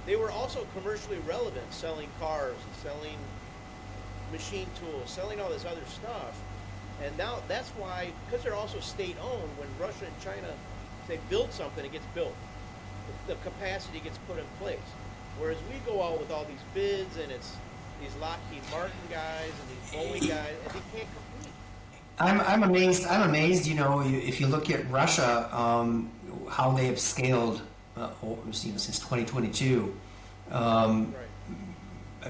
they were also commercially relevant, selling cars, selling machine tools, selling all this other stuff. And now that's why, because they're also state-owned, when Russia and China say build something, it gets built. The capacity gets put in place. Whereas we go out with all these bids, and it's these Lockheed Martin guys and these Boeing guys, and they can't compete. I'm amazed. I'm amazed. If you look at Russia, how they have scaled, since 2022. Right. I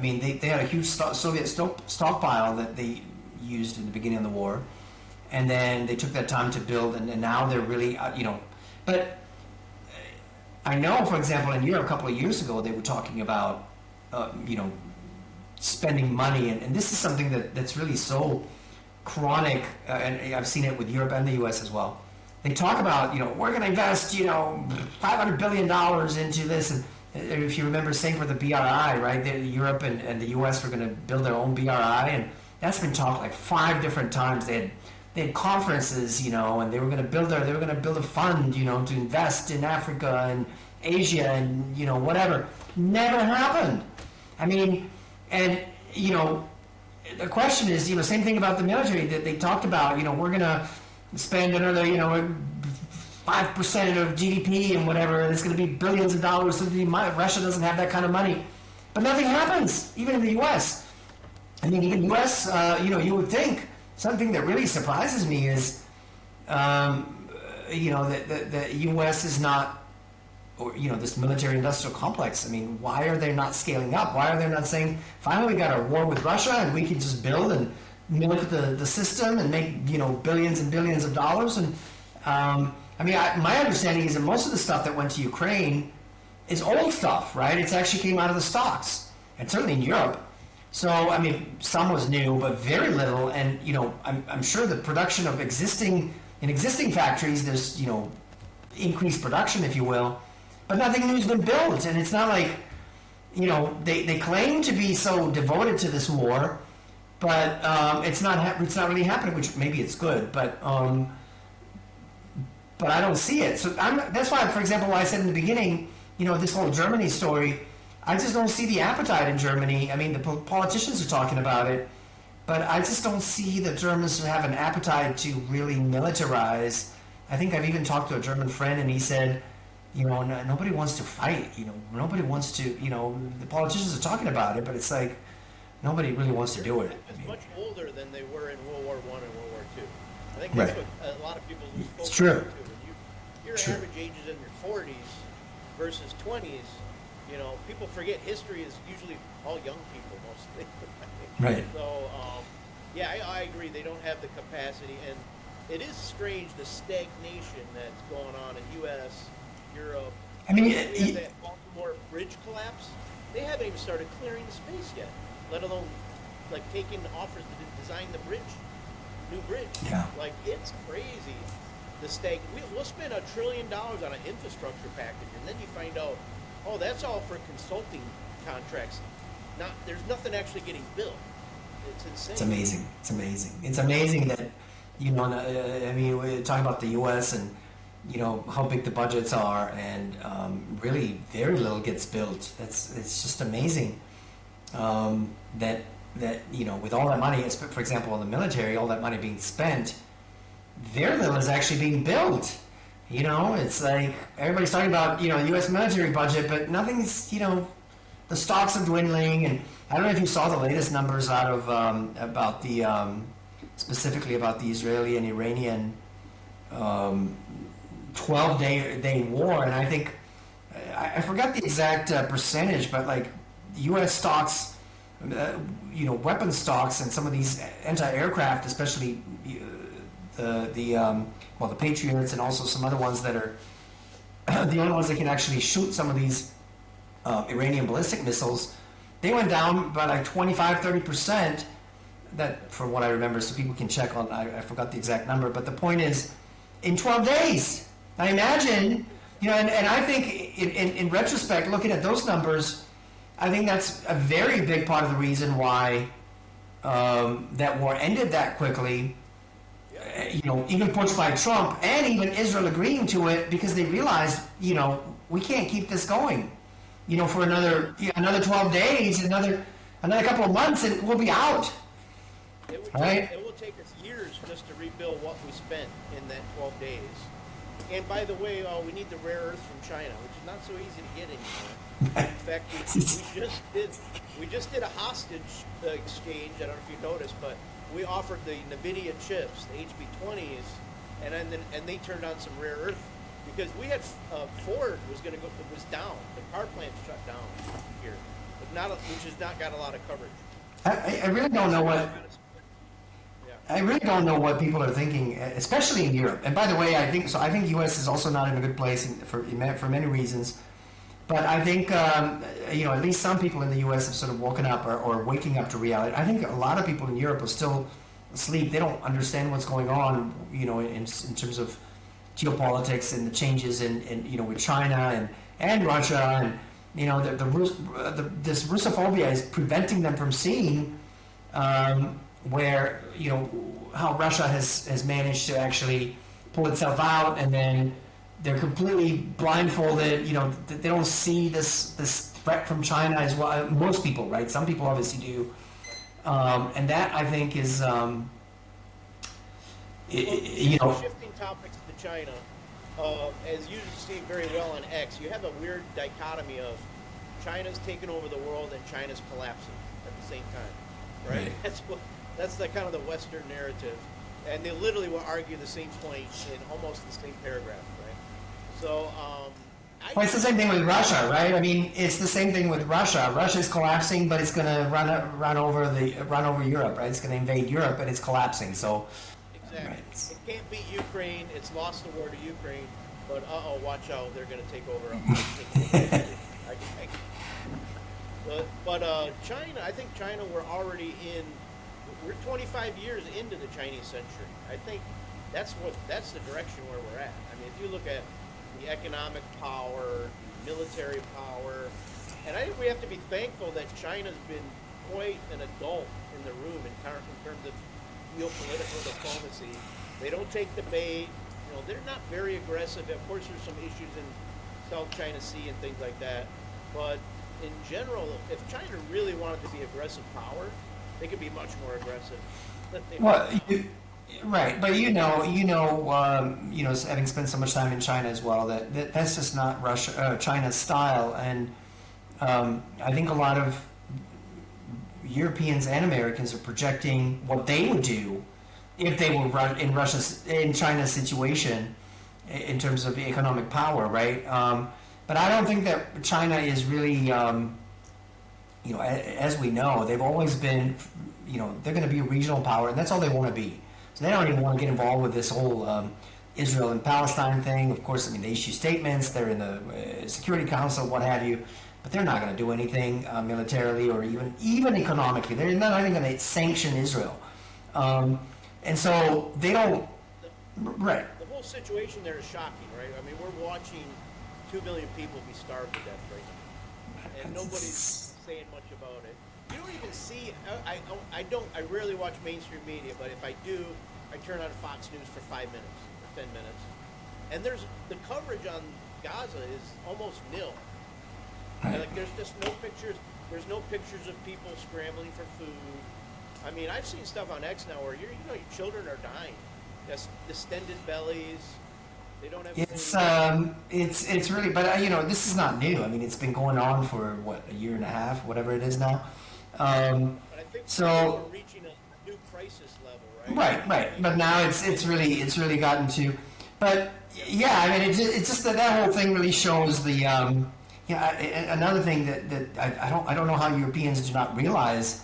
mean, they had a huge Soviet stockpile that they used in the beginning of the war, and then they took that time to build, and now they're really, But I know, for example, in Europe a couple of years ago, they were talking about, spending money, and this is something that's really so chronic, and I've seen it with Europe and the U.S. as well. They talk about, we're going to invest, $500 billion into this, and if you remember, same for the BRI, right? Europe and the U.S. were going to build their own BRI, and that's been talked like 5 different times. They had conferences, and they were going to build a fund, to invest in Africa and Asia and whatever. Never happened. I mean, and the question is, same thing about the military that they talked about. We're going to spend another, 5% of GDP and whatever, and it's going to be billions of dollars. So Russia doesn't have that kind of money, but nothing happens, even in the U.S. I mean, even U.S., you would think something that really surprises me is, that the U.S. is not, or this military-industrial complex. I mean, why are they not scaling up? Why are they not saying, finally, we got a war with Russia, and we can just build and milk the system and make billions and billions of dollars? And my understanding is that most of the stuff that went to Ukraine is old stuff, right? It's actually came out of the stocks, and certainly in Europe. So, I mean, some was new, but very little. And, I'm sure the production of existing factories, there's, increased production, if you will, but nothing new's been built. And it's not like, they claim to be so devoted to this war, but it's not really happening, which maybe it's good, but I don't see it. So that's why, for example, why I said in the beginning, this whole Germany story, I just don't see the appetite in Germany. I mean, the politicians are talking about it, but I just don't see the Germans have an appetite to really militarize. I think I've even talked to a German friend, and he said, nobody wants to fight. Nobody wants to. The politicians are talking about it, but it's like nobody really wants to do it. It's much older than they were in World War I and World War II. I think that's what a lot of people lose focus It's true. to. Your average age is in your 40s versus 20s. People forget history is usually all young people mostly. Right. So, I agree. They don't have the capacity, and it is strange the stagnation that's going on in U.S., Europe. I mean, that Baltimore bridge collapse. They haven't even started clearing the space yet, let alone like taking offers to design the bridge, new bridge. Yeah. Like it's crazy. We'll spend $1 trillion on an infrastructure package, and then you find out, oh, that's all for consulting contracts. There's nothing actually getting built. It's insane. It's amazing. It's amazing. It's amazing that we're talking about the U.S. and how big the budgets are, and really very little gets built. It's just amazing that with all that money, for example, in the military, all that money being spent, very little is actually being built. It's like everybody's talking about U.S. military budget, but nothing's the stocks are dwindling. And I don't know if you saw the latest numbers out of about the specifically about the Israeli and Iranian 12-day war, and I think I forgot the exact percentage, but like U.S. stocks, weapon stocks, and some of these anti-aircraft, especially the Patriots, and also some other ones that are the only ones that can actually shoot some of these Iranian ballistic missiles, they went down by like 25-30%. That, from what I remember, so people can check on. I forgot the exact number, but the point is, in 12 days. I imagine, and I think in retrospect, looking at those numbers, I think that's a very big part of the reason why that war ended that quickly. Even pushed by Trump and even Israel agreeing to it, because they realized, we can't keep this going, for another 12 days, another couple of months, and we'll be out. It will take us years just to rebuild what we spent in that 12 days. And by the way, we need the rare earth from China, which is not so easy to get anymore. In fact, we just did a hostage exchange. I don't know if you noticed, but we offered the NVIDIA chips, the HB20s, and they turned on some rare earth, because we had Ford was down. The car plant shut down here, which has not got a lot of coverage. I really don't know what. I really don't know what people are thinking, especially in Europe. And by the way, I think U.S. is also not in a good place for many reasons. But I think at least some people in the U.S. have sort of woken up or waking up to reality. I think a lot of people in Europe are still asleep. They don't understand what's going on, in terms of geopolitics and the changes in with China and Russia, and this Russophobia is preventing them from seeing. Where how Russia has managed to actually pull itself out, and then they're completely blindfolded. They don't see this threat from China as well. Most people, right? Some people obviously do, and that, I think, is Shifting topics to China, as you see very well on X, you have a weird dichotomy of China's taking over the world and China's collapsing at the same time, right? That's the kind of the Western narrative, and they literally will argue the same point in almost the same paragraph, right? So, it's the same thing with Russia, right? I mean, it's the same thing with Russia. Russia's collapsing, but it's going to run over Europe, right? It's going to invade Europe, and it's collapsing. So, exactly, right. It can't beat Ukraine. It's lost the war to Ukraine, but watch out, they're going to take over. But China, I think China, we're 25 years into the Chinese century. I think that's the direction where we're at. I mean, if you look at the economic power, the military power, and I think we have to be thankful that China's been quite an adult in the room in terms of geopolitical diplomacy. They don't take the bait. They're not very aggressive. Of course, there's some issues in South China Sea and things like that. But in general, if China really wanted to be aggressive power, they could be much more aggressive. Right, but having spent so much time in China as well, that's just not China's style, and I think a lot of Europeans and Americans are projecting what they would do if they were in China's situation in terms of economic power, right? But I don't think that China is really. As we know, they've always been, they're going to be a regional power, and that's all they want to be. So they don't even want to get involved with this whole Israel and Palestine thing. Of course, I mean, they issue statements, they're in the Security Council, what have you, but they're not going to do anything militarily or even economically. They're not even going to sanction Israel. And so they don't, right. The whole situation there is shocking, right? I mean, we're watching 2 million people be starved to death right now, and nobody's saying much about it. You don't even see. I rarely watch mainstream media, but if I do, I turn on Fox News for 5 minutes or 10 minutes, and the coverage on Gaza is almost nil. And there's just no pictures. There's no pictures of people scrambling for food. I mean, I've seen stuff on X now where your children are dying, just distended bellies. They don't have. It's really, but this is not new. I mean, it's been going on for a year and a half, whatever it is now. But I think we're reaching a new crisis level, right? Right. But now it's really gotten to. But yeah, I mean, it's just that whole thing really shows the. Yeah, another thing that I don't know how Europeans do not realize.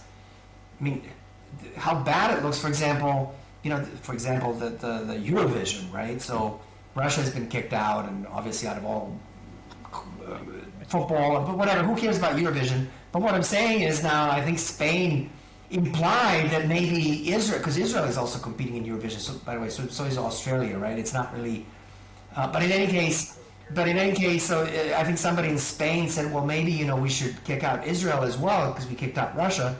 I mean, how bad it looks. For example, the Eurovision, right? So Russia has been kicked out, and obviously out of all football, but whatever. Who cares about Eurovision? But what I'm saying is now, I think Spain implied that maybe Israel, because Israel is also competing in Eurovision. So, by the way, so is Australia, right? It's not really. But in any case, so I think somebody in Spain said, well, maybe we should kick out Israel as well because we kicked out Russia,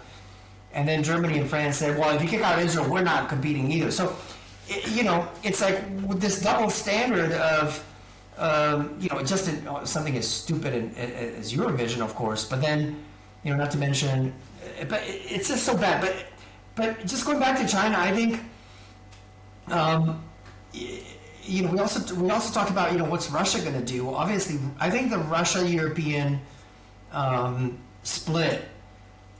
and then Germany and France said, well, if you kick out Israel, we're not competing either. So, it's like with this double standard of, just something as stupid as Eurovision, of course, but then, not to mention, but it's just so bad. But just going back to China, I think. We also talk about what's Russia going to do. Obviously, I think the Russia-European split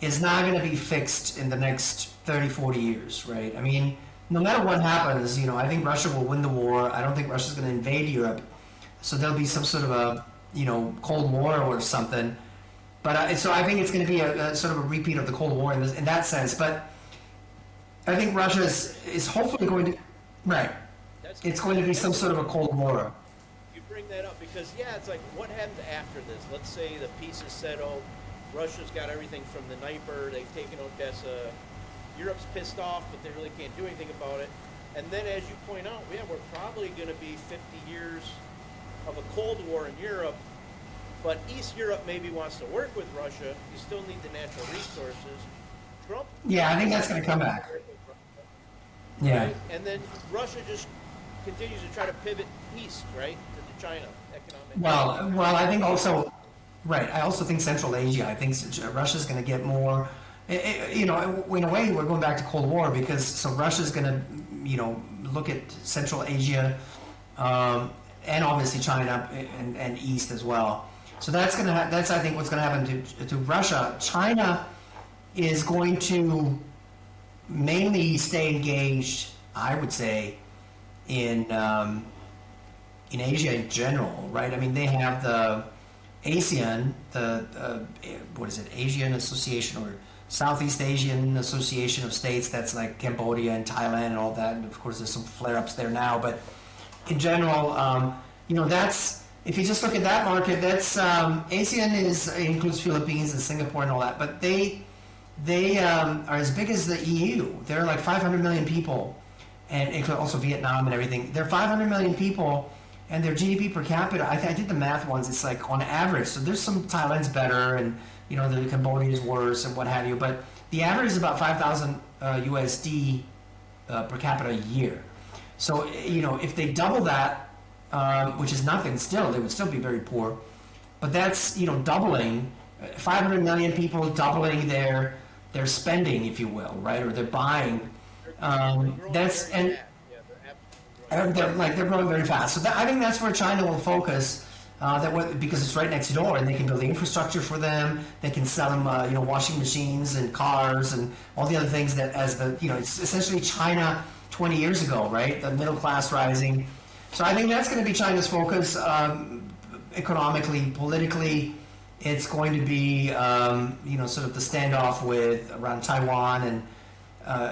is not going to be fixed in the next 30, 40 years, right? I mean, no matter what happens, I think Russia will win the war. I don't think Russia's going to invade Europe, so there'll be some sort of a Cold War or something. But so I think it's going to be a sort of a repeat of the Cold War in that sense. But I think Russia is hopefully going to right. It's going to be some sort of a Cold War. You bring that up because, it's like, what happens after this? Let's say the peace is settled. Russia's got everything from the Dnieper. They've taken Odessa. Europe's pissed off, but they really can't do anything about it. And then, as you point out, we're probably going to be 50 years of a Cold War in Europe. But East Europe maybe wants to work with Russia. You still need the natural resources. Trump. Yeah, I think that's going to come back. Yeah. Right? And then Russia just continues to try to pivot east, right, to China economic. Well, I think also, right. I also think Central Asia. I think Russia's going to get more. In a way, we're going back to Cold War because Russia's going to, look at Central Asia, and obviously China and East as well. So that's I think what's going to happen to Russia. China is going to mainly stay engaged, I would say, in Asia in general, right? I mean, they have the ASEAN, Asian Association or Southeast Asian Association of States. That's like Cambodia and Thailand and all that. And of course, there's some flare-ups there now. But in general, that's, if you just look at that market, that's ASEAN includes Philippines and Singapore and all that. But they are as big as the EU. They're like 500 million people. And include also Vietnam and everything. They're 500 million people, and their GDP per capita, I did the math once, it's like on average. So there's some Thailand's better, and the Cambodia is worse, and what have you. But the average is about 5,000 USD per capita a year. So if they double that, which is nothing, still they would still be very poor. But that's doubling 500 million people, doubling their spending, if you will, right, or their buying. They're growing very fast. So I think that's where China will focus. Because it's right next door, and they can build the infrastructure for them. They can sell them, washing machines and cars and all the other things that, it's essentially China 20 years ago, right? The middle class rising. So I think that's going to be China's focus, economically, politically. It's going to be, sort of the standoff around Taiwan and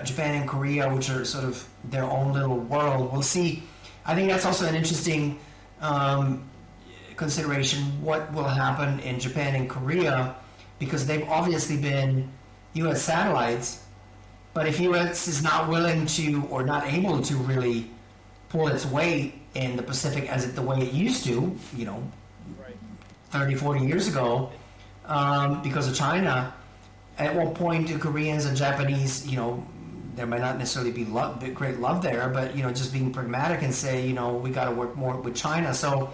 Japan and Korea, which are sort of their own little world. We'll see. I think that's also an interesting consideration, what will happen in Japan and Korea, because they've obviously been U.S. satellites. But if U.S. is not willing to or not able to really pull its weight in the Pacific the way it used to, 30, 40 years ago, because of China, at what point do Koreans and Japanese, there might not necessarily be great love there, but, just being pragmatic and say, we got to work more with China. So,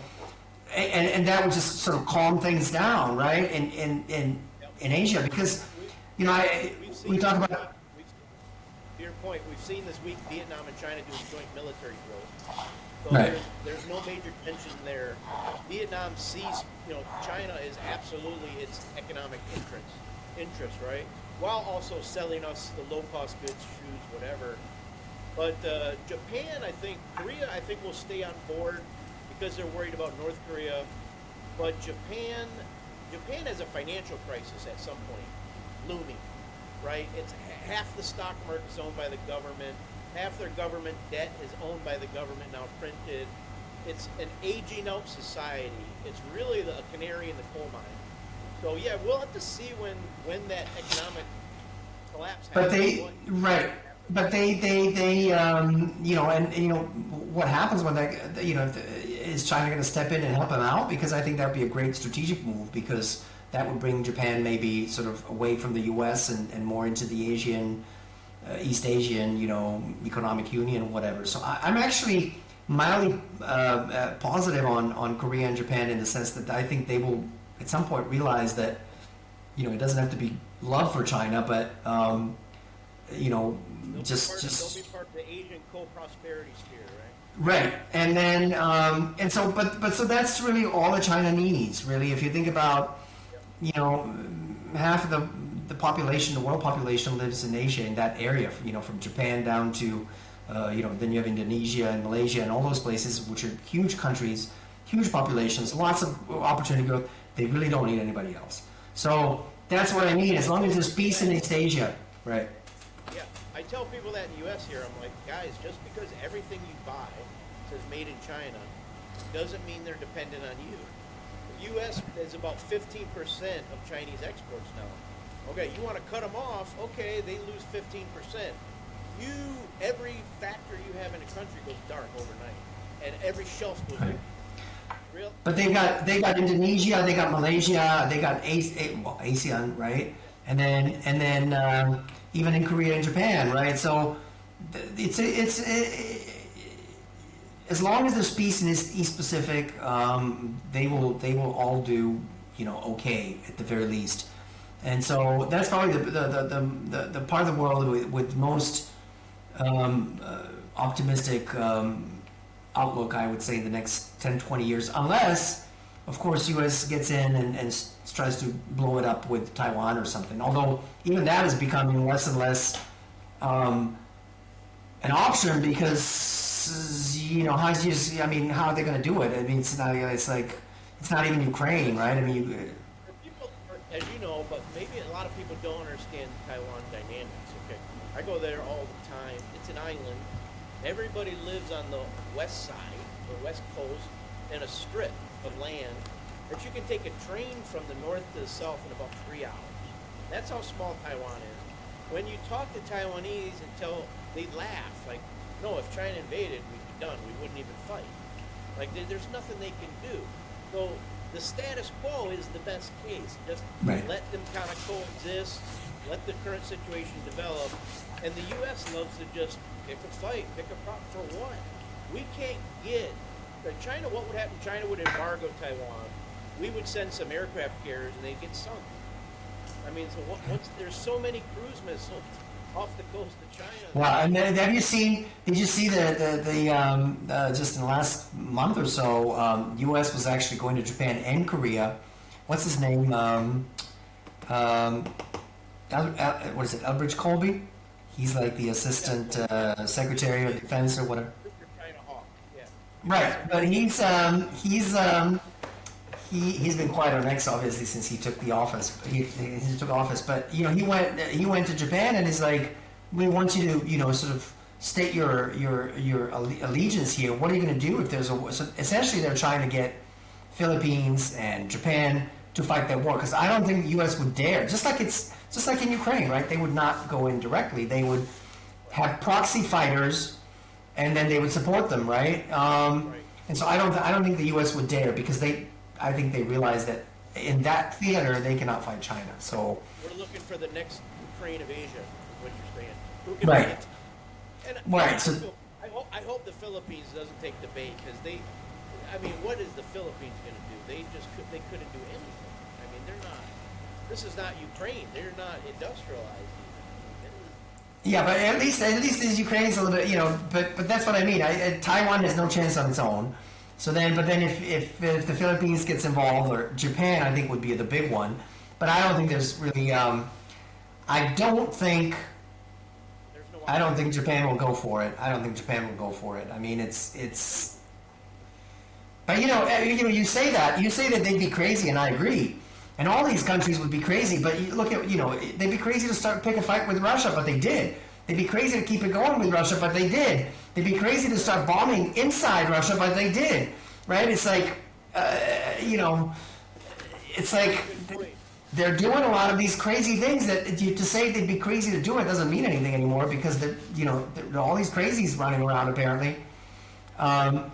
and that would just sort of calm things down, right, in Asia, because, we talk about... To your point, we've seen this week Vietnam and China doing joint military drills. So right. there's no major tension there. Vietnam sees, China is absolutely its economic interest, right? While also selling us the low-cost goods, shoes, whatever. But Japan, I think, Korea, I think will stay on board because they're worried about North Korea. But Japan has a financial crisis at some point looming, right? It's half the stock market is owned by the government, half their government debt is owned by the government now printed. It's an aging out society. It's really the canary in the coal mine. So yeah, we'll have to see when that economic collapse But happens. they, right, but what happens when is China going to step in and help them out? Because I think that would be a great strategic move because that would bring Japan maybe sort of away from the U.S. and more into the East Asian, economic union or whatever. So I'm actually mildly positive on Korea and Japan in the sense that I think they will at some point realize that, it doesn't have to be love for China, but They'll be part of the Asian co-prosperity sphere, right? right. And then so that's really all that China needs, really. If you think about, half of the population, the world population lives in Asia, in that area, from Japan down to, then you have Indonesia and Malaysia and all those places, which are huge countries, huge populations, lots of opportunity growth. They really don't need anybody else. So that's what I mean. As long as there's peace in East Asia, right? Yeah, I tell people that in the U.S. here, I'm like, guys, just because everything you buy says made in China doesn't mean they're dependent on you. The U.S. is about 15% of Chinese exports now. Okay, you want to cut them off? Okay, they lose 15%. Every factory you have in a country goes dark overnight, and every shelf goes dark. Real? But they got Indonesia, they got Malaysia, they got ASEAN, right? And then even in Korea and Japan, right? So it's as long as there's peace in East Pacific, they will all do okay at the very least. And so that's probably the part of the world with most optimistic outlook, I would say, in the next 10, 20 years, unless, of course, U.S. gets in and tries to blow it up with Taiwan or something. Although even that is becoming less and less an option because, how are they going to do it? I mean, it's not even Ukraine, right? I mean, People, as you know, but maybe a lot of people don't understand Taiwan dynamics. Okay, I go there all the time. It's an island. Everybody lives on the west side, or west coast, in a strip of land that you can take a train from the north to the south in about 3 hours. That's how small Taiwan is. When you talk to Taiwanese they laugh, like, no, if China invaded, we'd be done. We wouldn't even fight. Like, there's nothing they can do. So the status quo is the best case. Just right. Let them kind of coexist, let the current situation develop. And the U.S. loves to just pick a fight, pick a prop for what? We can't get China. What would happen? China would embargo Taiwan. We would send some aircraft carriers, and they'd get sunk. I mean, so there's so many cruise missiles off the coast of China. Well, and then Did you see the just in the last month or so, U.S. was actually going to Japan and Korea. What's his name? What is it? Elbridge Colby. He's like the assistant secretary of defense or whatever. China Hawk. Yeah. Right, but he's been quite on X obviously since he took the office. He took office, but he went to Japan and is like, we want you to sort of state your allegiance here. What are you going to do if there's a? So essentially, they're trying to get Philippines and Japan to fight that war because I don't think the U.S. would dare. Just like in Ukraine, right? They would not go in directly. They would have proxy fighters, and then they would support them, right? Right. And so I don't think the U.S. would dare because I think they realize that in that theater they cannot fight China. So We're looking for the next Ukraine of Asia, is what you're saying. Who can Right. beat it? And Right, so- I hope the Philippines doesn't take the bait because what is the Philippines going to do? They couldn't do anything. I mean, they're not. This is not Ukraine. They're not industrialized. yeah, but at least Ukraine's a little bit, but that's what I mean. Taiwan has no chance on its own. So but then if the Philippines gets involved, or Japan, I think would be the big one. But I don't think there's really. I don't think. There's no I don't think Japan will go for it. I don't think Japan will go for it. I mean, it's. But you say that they'd be crazy, and I agree. And all these countries would be crazy. But you look at they'd be crazy to start pick a fight with Russia, but they did. They'd be crazy to keep it going with Russia, but they did. They'd be crazy to start bombing inside Russia, but they did. Right? It's like, it's like they're doing a lot of these crazy things that to say they'd be crazy to do it doesn't mean anything anymore because there are all these crazies running around apparently. And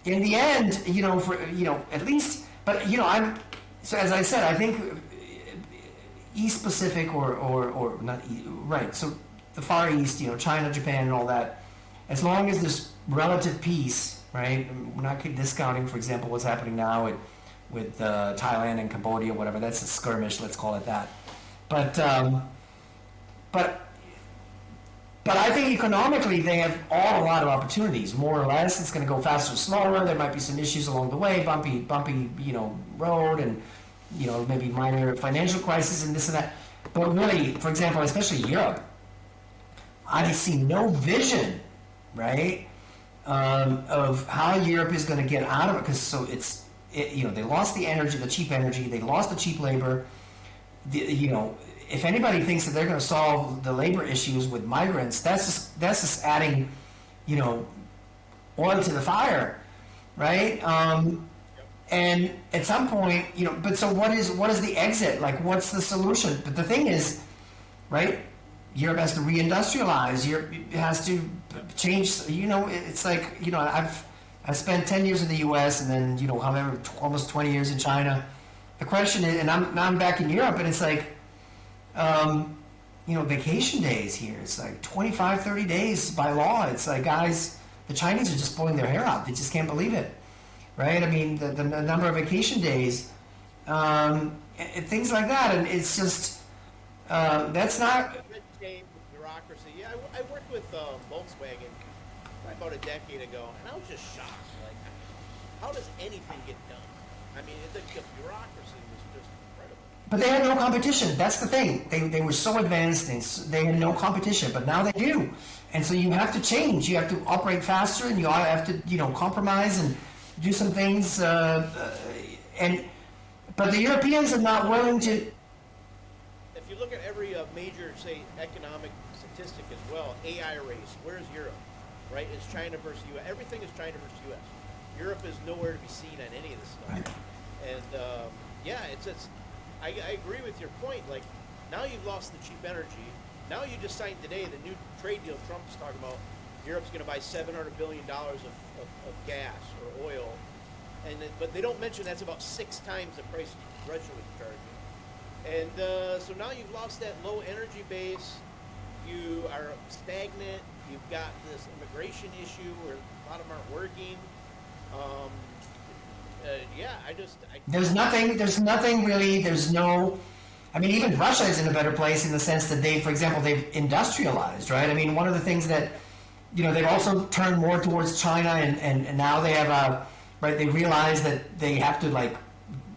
in the end, at least, but so as I said, I think East Pacific or not right. So the Far East, China, Japan, and all that. As long as there's relative peace, right? We're not discounting, for example, what's happening now with Thailand and Cambodia, whatever. That's a skirmish, let's call it that. But I think economically they have all a lot of opportunities, more or less. It's going to go faster or slower. There might be some issues along the way, bumpy, road, and maybe minor financial crisis and this and that. But really, for example, especially Europe, I see no vision, right, of how Europe is going to get out of it. Because they lost the energy, the cheap energy. They lost the cheap labor. If anybody thinks that they're going to solve the labor issues with migrants, that's just adding, oil to the fire, right? And at some point, but so what is the exit? Like, what's the solution? But the thing is, right? Europe has to reindustrialize. Europe has to change. It's like I've spent 10 years in the U.S. and then however almost 20 years in China. The question is, and now I'm back in Europe, and it's like. Vacation days here. It's like 25, 30 days by law. It's like, guys, the Chinese are just pulling their hair out. They just can't believe it, right? I mean, the number of vacation days, things like that. And it's just, that's not... Red tape, bureaucracy. Yeah, I worked with Volkswagen about a decade ago, and I was just shocked. Like, how does anything get done? I mean, the bureaucracy was just incredible. But they had no competition. That's the thing. They were so advanced, and they had no competition. But now they do, and so you have to change. You have to operate faster, and you have to compromise and do some things. But the Europeans are not willing to. If you look at every major, say, economic statistic as well, AI race. Where's Europe? Right? It's China versus U.S. Everything is China versus U.S. Europe is nowhere to be seen on any of this stuff. Right. And it's. I agree with your point. Like, now you've lost the cheap energy. Now you just signed today the new trade deal Trump's talking about. Europe's going to buy $700 billion of gas or oil, but they don't mention that's about 6 times the price Russia was charging. And so now you've lost that low energy base. You are stagnant. You've got this immigration issue where a lot of them aren't working. There's nothing really. There's no. I mean, even Russia is in a better place in the sense that they've industrialized, right? I mean, one of the things that, they've also turned more towards China, and now they have right. They realize that they have to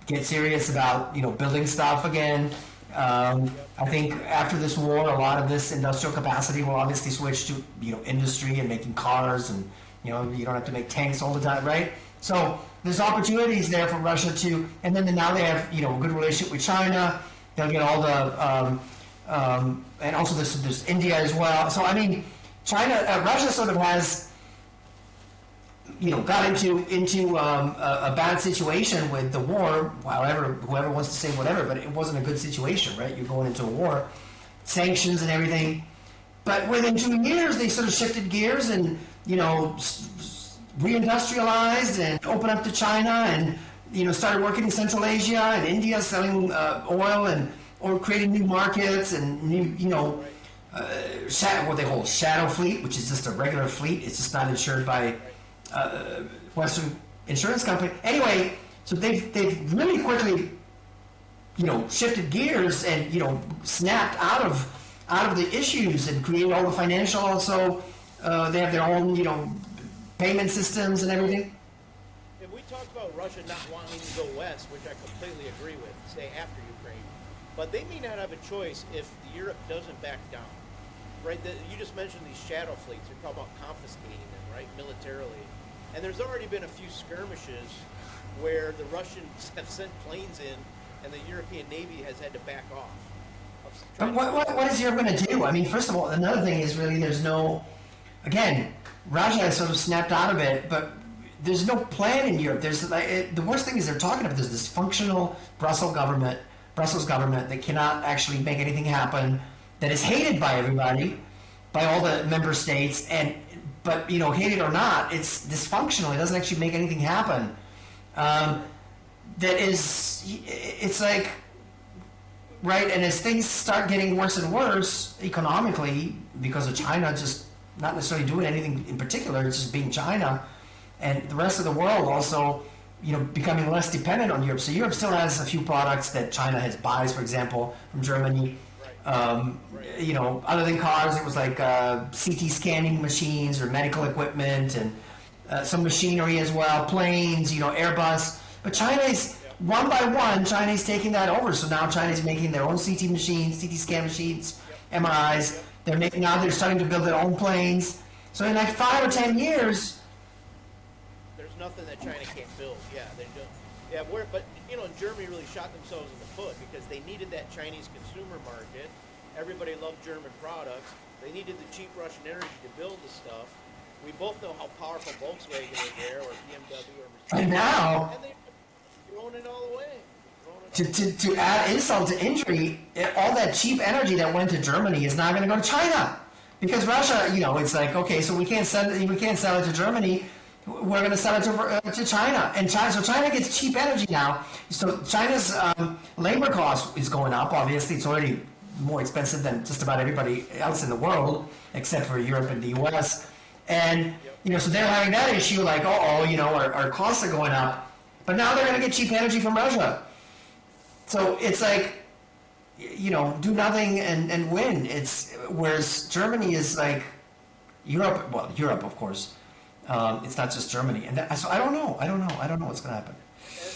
get serious about building stuff again. I think after this war, a lot of this industrial capacity will obviously switch to industry and making cars, and you don't have to make tanks all the time, right? So there's opportunities there for Russia to, and then now they have a good relationship with China. They'll get all the, and also there's India as well. So I mean, Russia sort of has, got into a bad situation with the war. However, whoever wants to say whatever, but it wasn't a good situation, right? You're going into a war, sanctions and everything. But within 2 years, they sort of shifted gears and reindustrialized and opened up to China and started working in Central Asia and India, selling oil or creating new markets and new what they call shadow fleet, which is just a regular fleet. It's just not insured by Western insurance company. Anyway, so they've really quickly shifted gears and snapped out of the issues and created all the financial. Also, they have their own payment systems and everything. And we talked about Russia not wanting to go west, which I completely agree with, say after Ukraine. But they may not have a choice if Europe doesn't back down. right? You just mentioned these shadow fleets. You're talking about confiscating them, right, militarily. And there's already been a few skirmishes where the Russians have sent planes in, and the European Navy has had to back off. But what is Europe going to do? I mean, first of all, another thing is really there's no, again, Russia has sort of snapped out of it, but there's no plan in Europe. There's the worst thing is they're talking about this dysfunctional Brussels government that cannot actually make anything happen, that is hated by everybody, by all the member states, but hate it or not, it's dysfunctional. It doesn't actually make anything happen. It's like, right, and as things start getting worse and worse economically, because of China just not necessarily doing anything in particular, it's just being China, and the rest of the world also, becoming less dependent on Europe. So Europe still has a few products that China buys, for example, from Germany. Other than cars, it was like CT scanning machines or medical equipment and some machinery as well, planes, Airbus. But China is, one by one, China is taking that over. So now China is making their own CT machines, CT scan machines, MRIs. They're starting to build their own planes. So in like 5 or 10 years, there's nothing that China can't build. Yeah, they do. Yeah, but Germany really shot themselves in the foot because they needed that Chinese consumer market. Everybody loved German products. They needed the cheap Russian energy to build the stuff. We both know how powerful Volkswagen is there, or BMW, or Mercedes. And now, and they're throwing it all away. To add insult to injury, all that cheap energy that went to Germany is now going to go to China, because Russia, it's like, okay, so we can't sell it to Germany. We're going to sell it to China, so China gets cheap energy now. So China's labor cost is going up. Obviously, it's already more expensive than just about everybody else in the world, except for Europe and the U.S. And so they're having that issue, like, our costs are going up, but now they're going to get cheap energy from Russia. So it's like, do nothing and win. Whereas Germany is like Europe. Well, Europe, of course. It's not just Germany, and so I don't know what's going to happen.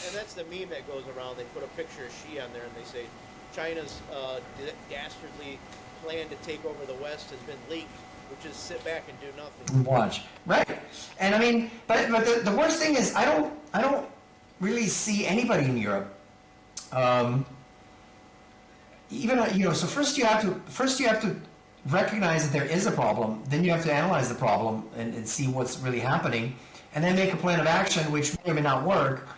And that's the meme that goes around. They put a picture of Xi on there, and they say China's dastardly plan to take over the West has been leaked, which is sit back and do nothing. Watch, right? And I mean, but the worst thing is I don't really see anybody in Europe. So first you have to recognize that there is a problem, then you have to analyze the problem and see what's really happening, and then make a plan of action, which may or may not work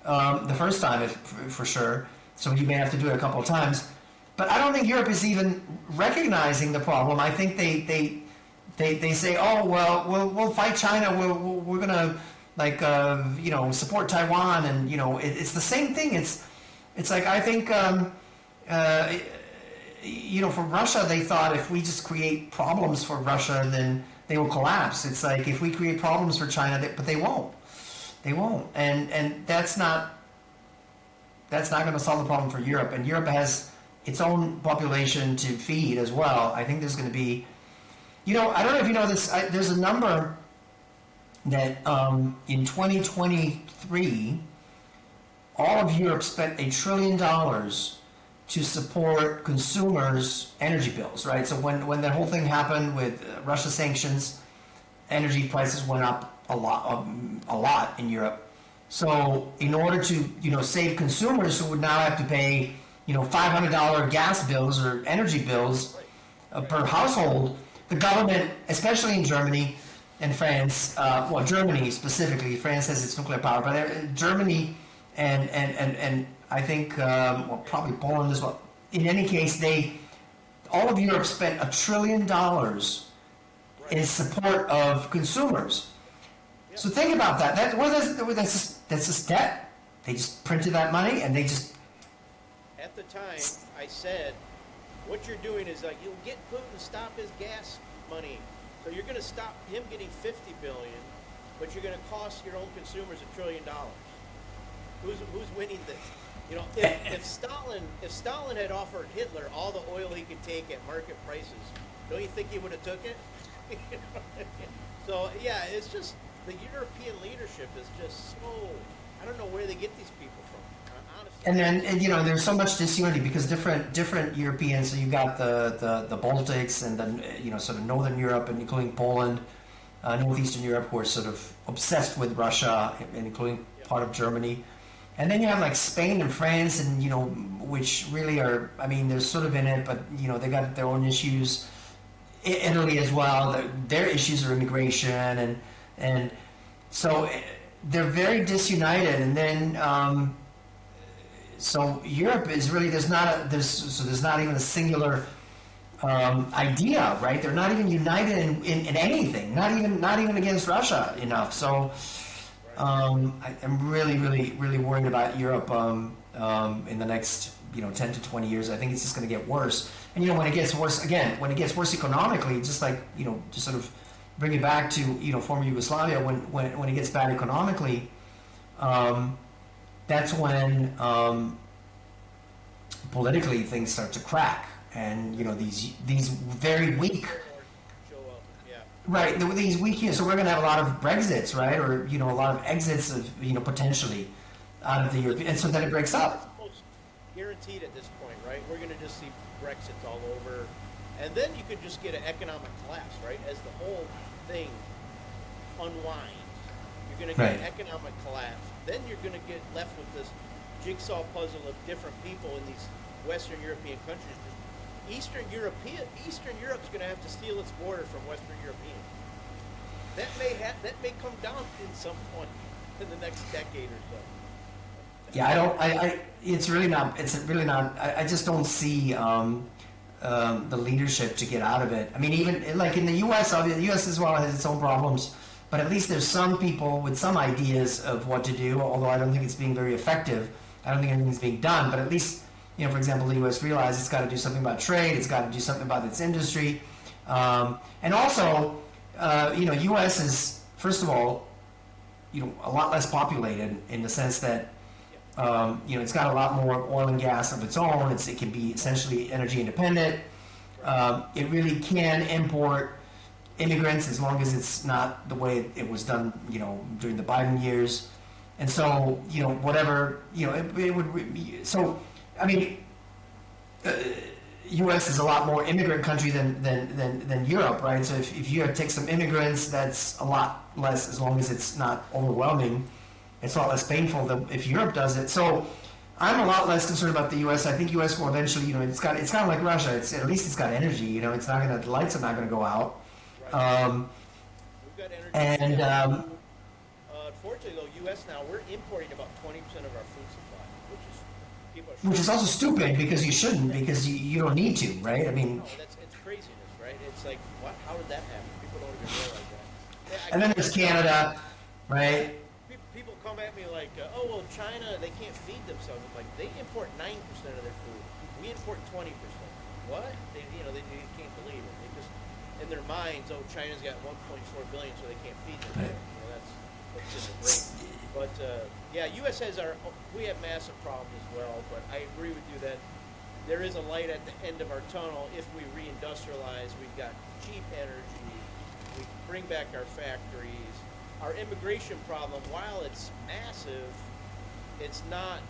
the first time, for sure. So you may have to do it a couple of times. But I don't think Europe is even recognizing the problem. I think they say, oh, well, we'll fight China. We're going to support Taiwan, and it's the same thing. It's like, I think for Russia, they thought if we just create problems for Russia, then they will collapse. It's like if we create problems for China, but they won't. They won't. And that's not going to solve the problem for Europe. And Europe has its own population to feed as well. I think there's going to be, I don't know if you know this, there's a number that in 2023, all of Europe spent $1 trillion to support consumers' energy bills, right? So when that whole thing happened with Russia sanctions, energy prices went up a lot in Europe. So in order to save consumers who would now have to pay $500 gas bills or energy bills per household, the government, especially in Germany and France, Germany specifically, France has its nuclear power, but Germany and I think probably Poland as well. In any case, all of Europe spent $1 trillion in support of consumers. So think about that. That's just debt. They just printed that money, and they just. At the time, I said, what you're doing is like you'll get Putin to stop his gas money, so you're going to stop him getting $50 billion, but you're going to cost your own consumers $1 trillion. Who's winning this? If Stalin had offered Hitler all the oil he could take at market prices, don't you think he would have took it? So yeah, it's just the European leadership is just so. I don't know where they get these people from. honestly, And I then, just and, there's so much disunity because different Europeans. So you got the Baltics and then sort of Northern Europe, and including Poland, Northeastern Europe, who are sort of obsessed with Russia, and including yeah, part of Germany. And then you have like Spain and France, and which really are. I mean, they're sort of in it, but they got their own issues. Italy as well. Their issues are immigration, and so they're very disunited. And then so Europe is really there's not even a singular idea, right? They're not even united in anything, not even against Russia enough. So right. I'm really worried about Europe in the next 10 to 20 years. I think it's just going to get worse. And when it gets worse again, when it gets worse economically, just like just sort of bring it back to former Yugoslavia, when it gets bad economically, that's when politically things start to crack, and these very weak. Warlords show up. Yeah, Right, these weak. So we're going to have a lot of Brexits, right, or a lot of exits of potentially out of the European, and so then it breaks that's up. almost guaranteed at this point, right? We're going to just see Brexits all over, and then you could just get an economic collapse, right? As the whole thing unwinds, you're going to get an Right. economic collapse. Then you're going to get left with this jigsaw puzzle of different people in these Western European countries. Eastern Europe's going to have to steal its border from Western Europeans. That may come down in some point in the next decade or so. Yeah, I don't. It's really not. It's really not. I just don't see the leadership to get out of it. I mean, even like in the U.S., obviously, the U.S. as well has its own problems, but at least there's some people with some ideas of what to do. Although I don't think it's being very effective. I don't think anything's being done. But at least, for example, the U.S. realized it's got to do something about trade. It's got to do something about its industry, and also, U.S. is first of all, a lot less populated in the sense that. It's got a lot more oil and gas of its own. It can be essentially energy independent. It really can import immigrants as long as it's not the way it was done, during the Biden years. And so, whatever, it would. So, I mean, U.S. is a lot more immigrant country than Europe, right? So if you take some immigrants, that's a lot less as long as it's not overwhelming. It's a lot less painful than if Europe does it. So I'm a lot less concerned about the U.S. I think U.S. will eventually, it's kind of like Russia. At least it's got energy. It's not gonna, the lights are not gonna go out. Right. We've got energy. And Unfortunately, though, U.S. now we're importing about 20% of our food supply, which is people are. which is also stupid because you shouldn't, because you don't need to, right? I mean, No, it's craziness, right? It's like what? How did that happen? People don't even realize that. and then there's Canada, right? People come at me like, oh well, China they can't feed themselves. It's like they import 9% of their food. We import 20%. What? They can't believe it. They just in their minds, oh, China's got 1.4 billion, so they can't feed themselves. That's in the brain. But yeah, U.S. we have massive problems as well. But I agree with you that there is a light at the end of our tunnel if we reindustrialize. We've got cheap energy. We bring back our factories. Our immigration problem, while it's massive, it's not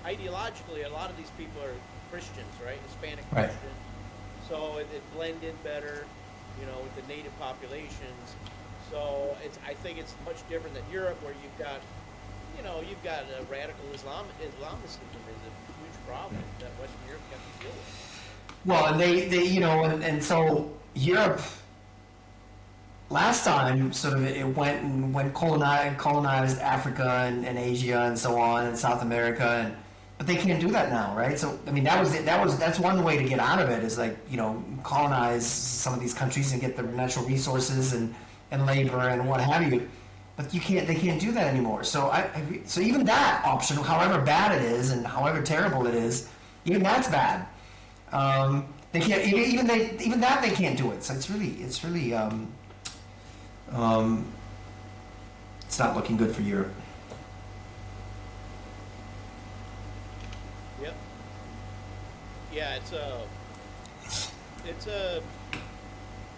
ideologically. A lot of these people are Christians, right? Hispanic Right. Christians. So it blend in better, with the native populations. So I think it's much different than Europe, where you've got a radical Islamicism is a huge problem that Western Europe got to deal with. Well, and and so Europe last time sort of it went colonized Africa and Asia and so on and South America, but they can't do that now, right? So I mean that's one way to get out of it is like colonize some of these countries and get the natural resources and labor and what have you. But they can't do that anymore. So so even that option, however bad it is and however terrible it is, even that's bad. They can't even that they can't do it. So it's really it's not looking good for Europe. Yep. Yeah,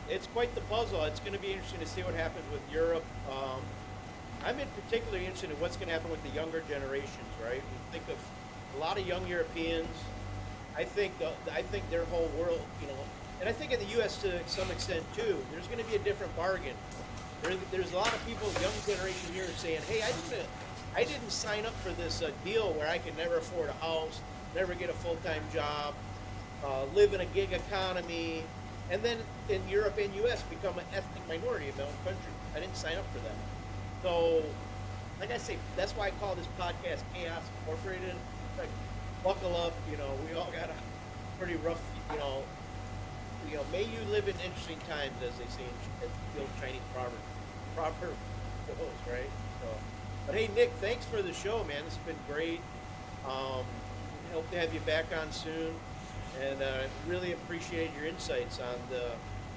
it's quite the puzzle. It's going to be interesting to see what happens with Europe. I'm in particular interested in what's going to happen with the younger generations, right? We think of a lot of young Europeans. I think their whole world, and I think in the U.S. to some extent too. There's going to be a different bargain. There's a lot of people, young generation here, saying, "Hey, I didn't sign up for this deal where I can never afford a house, never get a full-time job, live in a gig economy, and then in Europe and U.S. become an ethnic minority in my own country. I didn't sign up for that." So, like I say, that's why I call this podcast Chaos Incorporated. Like, buckle up. We all got a pretty rough. May you live in interesting times, as they say in the old Chinese proverb goes, right? So, but hey, Nick, thanks for the show, man. It's been great. Hope to have you back on soon, and really appreciate your insights on the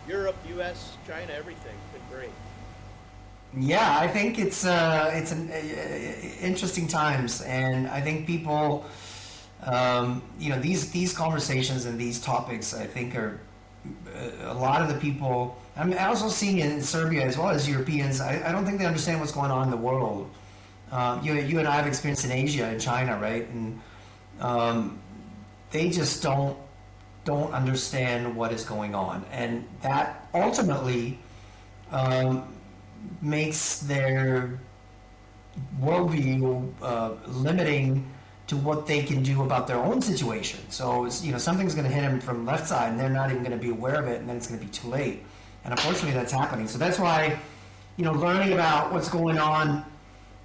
Europe, U.S., China, everything. It's been great. Yeah, I think it's an interesting times, and I think people, these conversations and these topics, I think are a lot of the people. I mean, I also see in Serbia as well as Europeans. I don't think they understand what's going on in the world. You and I have experience in Asia and China, right? And they just don't understand what is going on, and that ultimately makes their worldview limiting to what they can do about their own situation. So something's going to hit them from left side, and they're not even going to be aware of it, and then it's going to be too late. And unfortunately, that's happening. So that's why learning about what's going on.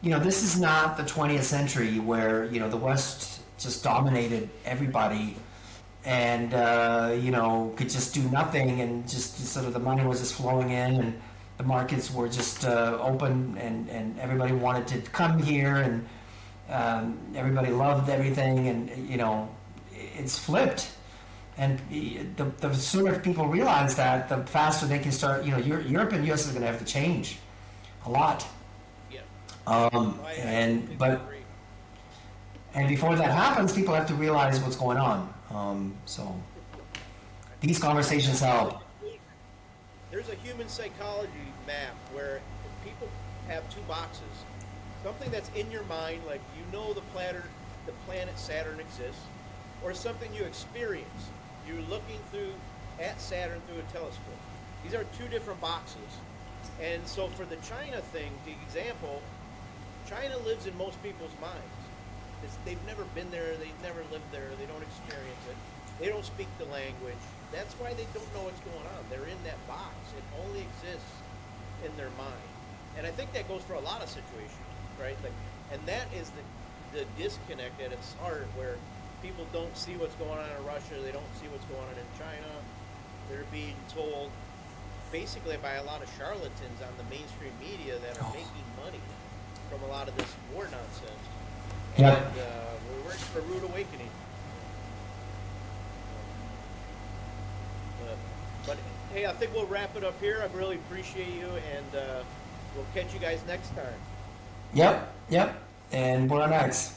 This is not the 20th century where the West just dominated everybody and could just do nothing, and just sort of the money was just flowing in, and the markets were just open, and everybody wanted to come here, and everybody loved everything, and it's flipped. And the sooner people realize that, the faster they can start. Europe and US is going to have to change a lot. Yeah. And before that happens, people have to realize what's going on. So these conversations help. There's a human psychology map where people have two boxes. Something that's in your mind, like the planet Saturn exists, or something you experience. You're looking at Saturn through a telescope. These are two different boxes. And so for the China thing, the example, China lives in most people's minds. They've never been there, they've never lived there, they don't experience it, they don't speak the language. That's why they don't know what's going on. They're in that box. It only exists in their mind. And I think that goes for a lot of situations, right? And that is the disconnect at its heart, where people don't see what's going on in Russia, they don't see what's going on in China. They're being told basically by a lot of charlatans on the mainstream media that are making money from a lot of this war nonsense. Yep. And we're working for a rude awakening. But hey, I think we'll wrap it up here. I really appreciate you, and we'll catch you guys next time. Yep. And we're on next.